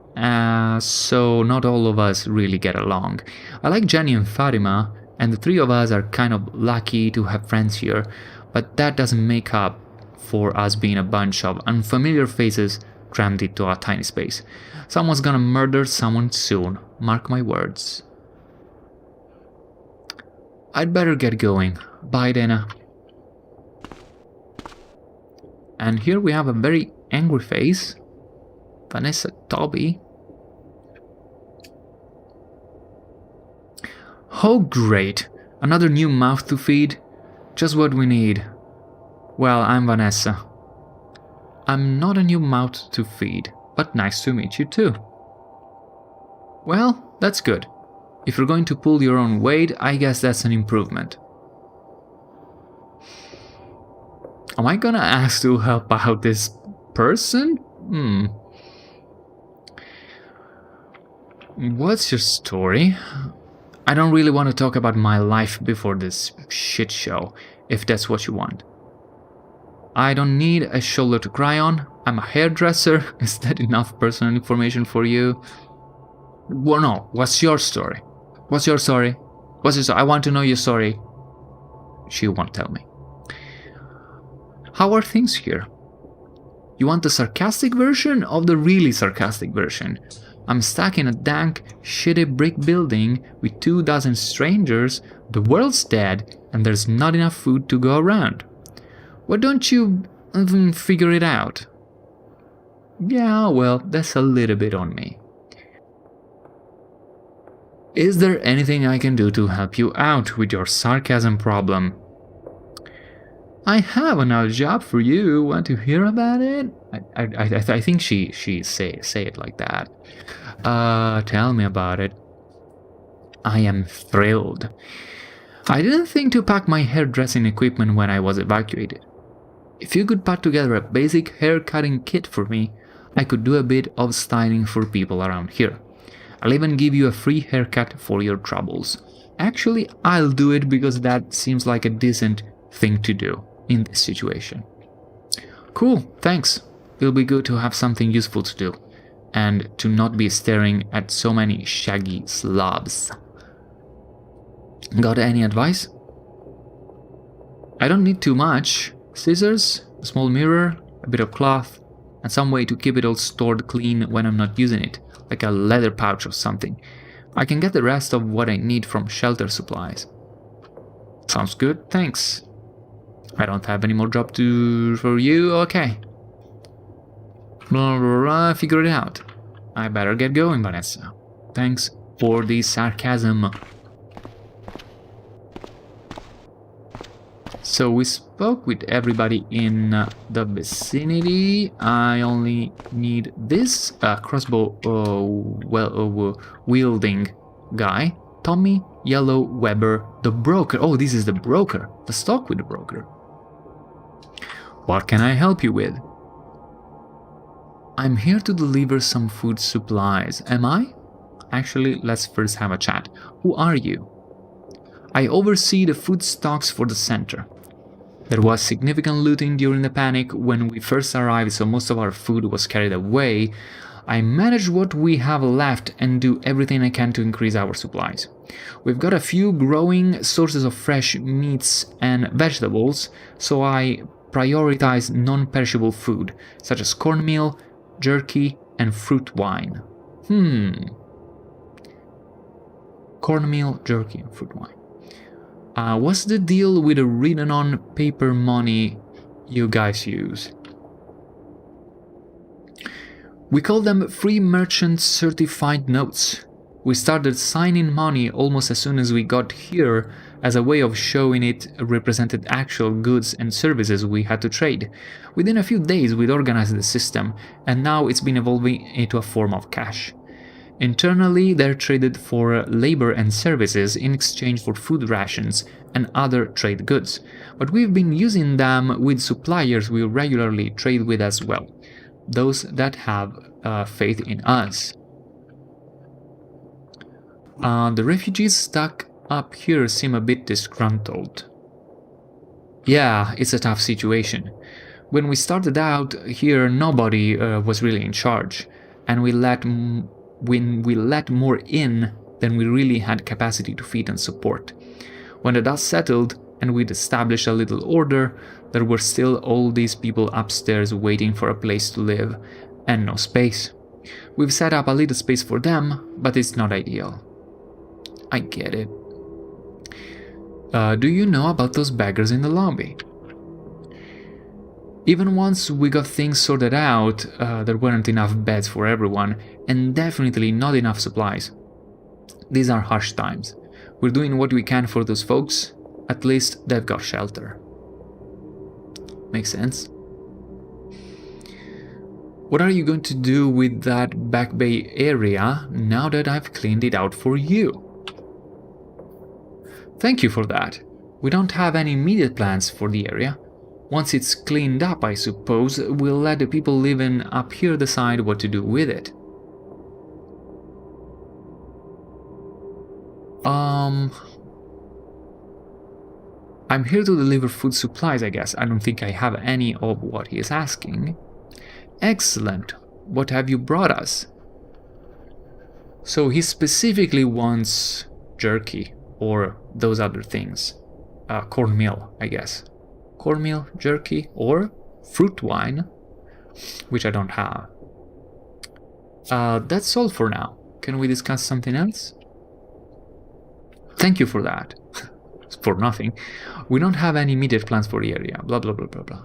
so not all of us really get along. I like Jenny and Fatima, and the three of us are kind of lucky to have friends here, but that doesn't make up for us being a bunch of unfamiliar faces crammed into a tiny space. Someone's gonna murder someone soon, mark my words. I'd better get going. Bye, Dana. And here we have a very angry face. Vanessa Toby. Oh great, another new mouth to feed. Just what we need. Well, I'm Vanessa. I'm not a new mouth to feed, but nice to meet you too. Well, that's good. If you're going to pull your own weight, I guess that's an improvement. Am I gonna ask to help out this person? What's your story? I don't really want to talk about my life before this shit show, if that's what you want. I don't need a shoulder to cry on. I'm a hairdresser. Is that enough personal information for you? Well, no. What's your story? What's your story? What's your story? I want to know your story. She won't tell me. How are things here? You want the sarcastic version or the really sarcastic version? I'm stuck in a dank, shitty brick building with 24 strangers, the world's dead, and there's not enough food to go around. Why don't you even figure it out? Yeah, well, that's a little bit on me. Is there anything I can do to help you out with your sarcasm problem? I have another job for you. Want to hear about it? I think she say it like that. Tell me about it. I am thrilled. I didn't think to pack my hairdressing equipment when I was evacuated. If you could put together a basic hair cutting kit for me, I could do a bit of styling for people around here. I'll even give you a free haircut for your troubles. Actually, I'll do it because that seems like a decent thing to do in this situation. Cool, thanks. It'll be good to have something useful to do, and to not be staring at so many shaggy slobs. Got any advice? I don't need too much. Scissors, a small mirror, a bit of cloth, and some way to keep it all stored clean when I'm not using it, like a leather pouch or something. I can get the rest of what I need from shelter supplies. Sounds good, thanks. I don't have any more job for you, okay. Blah, blah, blah, figure it out. I better get going, Vanessa. Thanks for the sarcasm. So we spoke with everybody in the vicinity. I only need this crossbow wielding guy. Tommy Yellow Weber, the broker. Oh, this is the broker. Let's talk with the broker. What can I help you with? I'm here to deliver some food supplies. Am I? Actually, let's first have a chat. Who are you? I oversee the food stocks for the center. There was significant looting during the panic when we first arrived, so most of our food was carried away. I manage what we have left and do everything I can to increase our supplies. We've got a few growing sources of fresh meats and vegetables, so I prioritize non-perishable food, such as cornmeal, jerky, and fruit wine. Cornmeal, jerky, and fruit wine. What's the deal with the written-on paper money you guys use? We call them free merchant certified notes. We started signing money almost as soon as we got here as a way of showing it represented actual goods and services we had to trade. Within a few days we'd organized the system, and now it's been evolving into a form of cash. Internally, they're traded for labor and services in exchange for food rations and other trade goods, but we've been using them with suppliers we regularly trade with as well, those that have faith in us. The refugees stuck up here seem a bit disgruntled. Yeah, it's a tough situation. When we started out here, nobody was really in charge, and when we let more in than we really had capacity to feed and support. When the dust settled and we'd established a little order, there were still all these people upstairs waiting for a place to live, and no space. We've set up a little space for them, but it's not ideal. I get it. Do you know about those beggars in the lobby? Even once we got things sorted out, there weren't enough beds for everyone, and definitely not enough supplies. These are harsh times. We're doing what we can for those folks. At least they've got shelter. Makes sense. What are you going to do with that back bay area now that I've cleaned it out for you? Thank you for that. We don't have any immediate plans for the area. Once it's cleaned up, I suppose, we'll let the people living up here decide what to do with it. I'm here to deliver food supplies, I guess. I don't think I have any of what he is asking. Excellent. What have you brought us? So he specifically wants jerky, or those other things. Cornmeal, I guess. Cornmeal, jerky, or fruit wine, which I don't have. That's all for now. Can we discuss something else? Thank you for that. For nothing. We don't have any immediate plans for the area. Blah, blah, blah, blah, blah.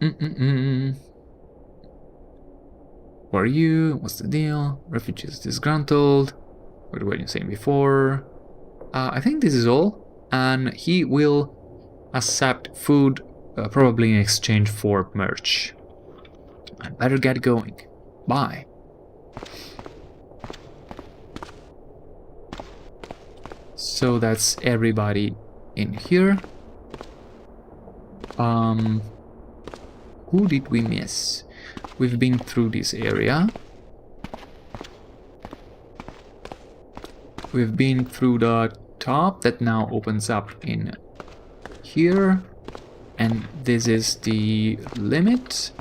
Who are you? What's the deal? Refugees disgruntled. What were you saying before? I think this is all. And he will accept food, probably in exchange for merch. I better get going. Bye. So that's everybody in here. Who did we miss? We've been through this area. We've been through the top that now opens up in here. And this is the limit.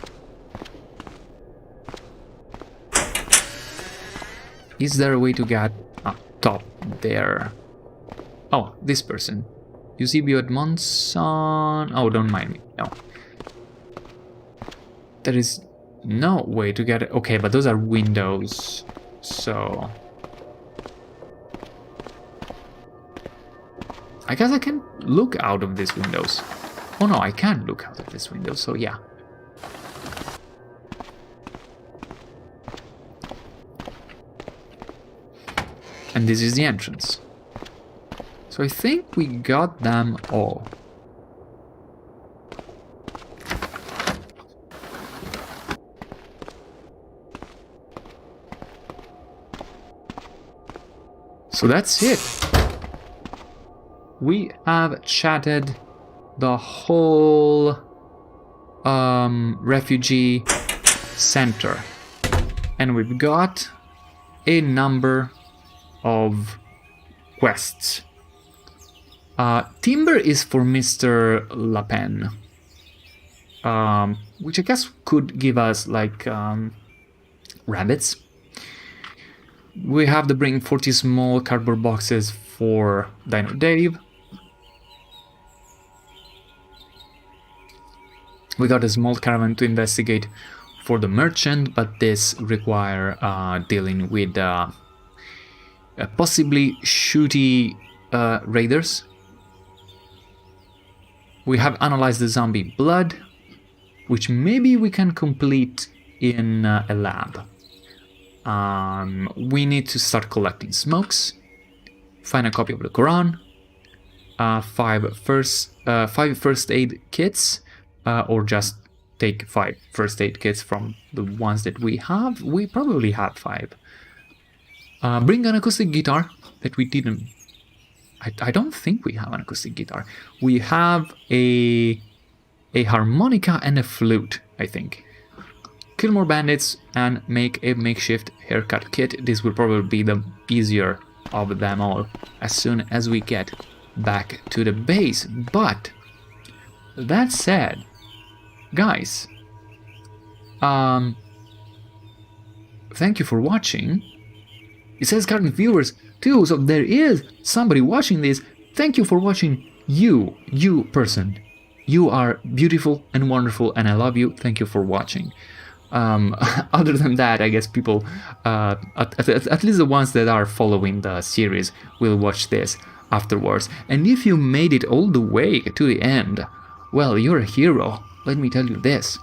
Is there a way to get up top there? Oh, this person. Eusebio Edmondson. Oh, don't mind me. No. There is no way to get it. Okay, but those are windows. So I guess I can look out of these windows. Oh no, I can't look out of this window, so yeah. And this is the entrance. So I think we got them all. So that's it. We have chatted the whole refugee center. And we've got a number of quests. Timber is for Mr. Lapen, which I guess could give us like rabbits. We have to bring 40 small cardboard boxes for Dino Dave. We got a small caravan to investigate for the merchant, but this require dealing with possibly shooty raiders. We have analyzed the zombie blood, which maybe we can complete in a lab. We need to start collecting smokes, find a copy of the Quran, 5 first aid kits, or just take 5 first aid kits from the ones that we have. We probably have 5. Bring an acoustic guitar that we didn't. I don't think we have an acoustic guitar. We have a harmonica and a flute, I think. Kill more bandits and make a makeshift haircut kit. This will probably be the easier of them all as soon as we get back to the base. But that said, guys, thank you for watching. It says current viewers too, so there is somebody watching this. Thank you for watching. You person, you are beautiful and wonderful, and I love you. Thank you for watching. Other than that, I guess people, at least the ones that are following the series, will watch this afterwards. And if you made it all the way to the end, well, you're a hero. Let me tell you this.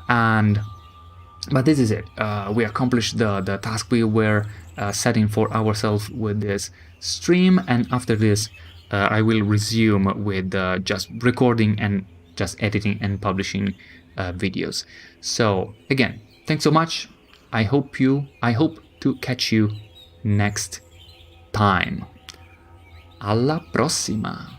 But this is it. We accomplished the task we were setting for ourselves with this stream, and after this, I will resume with just recording and just editing and publishing videos. So again, thanks so much. I hope to catch you next time. Alla prossima.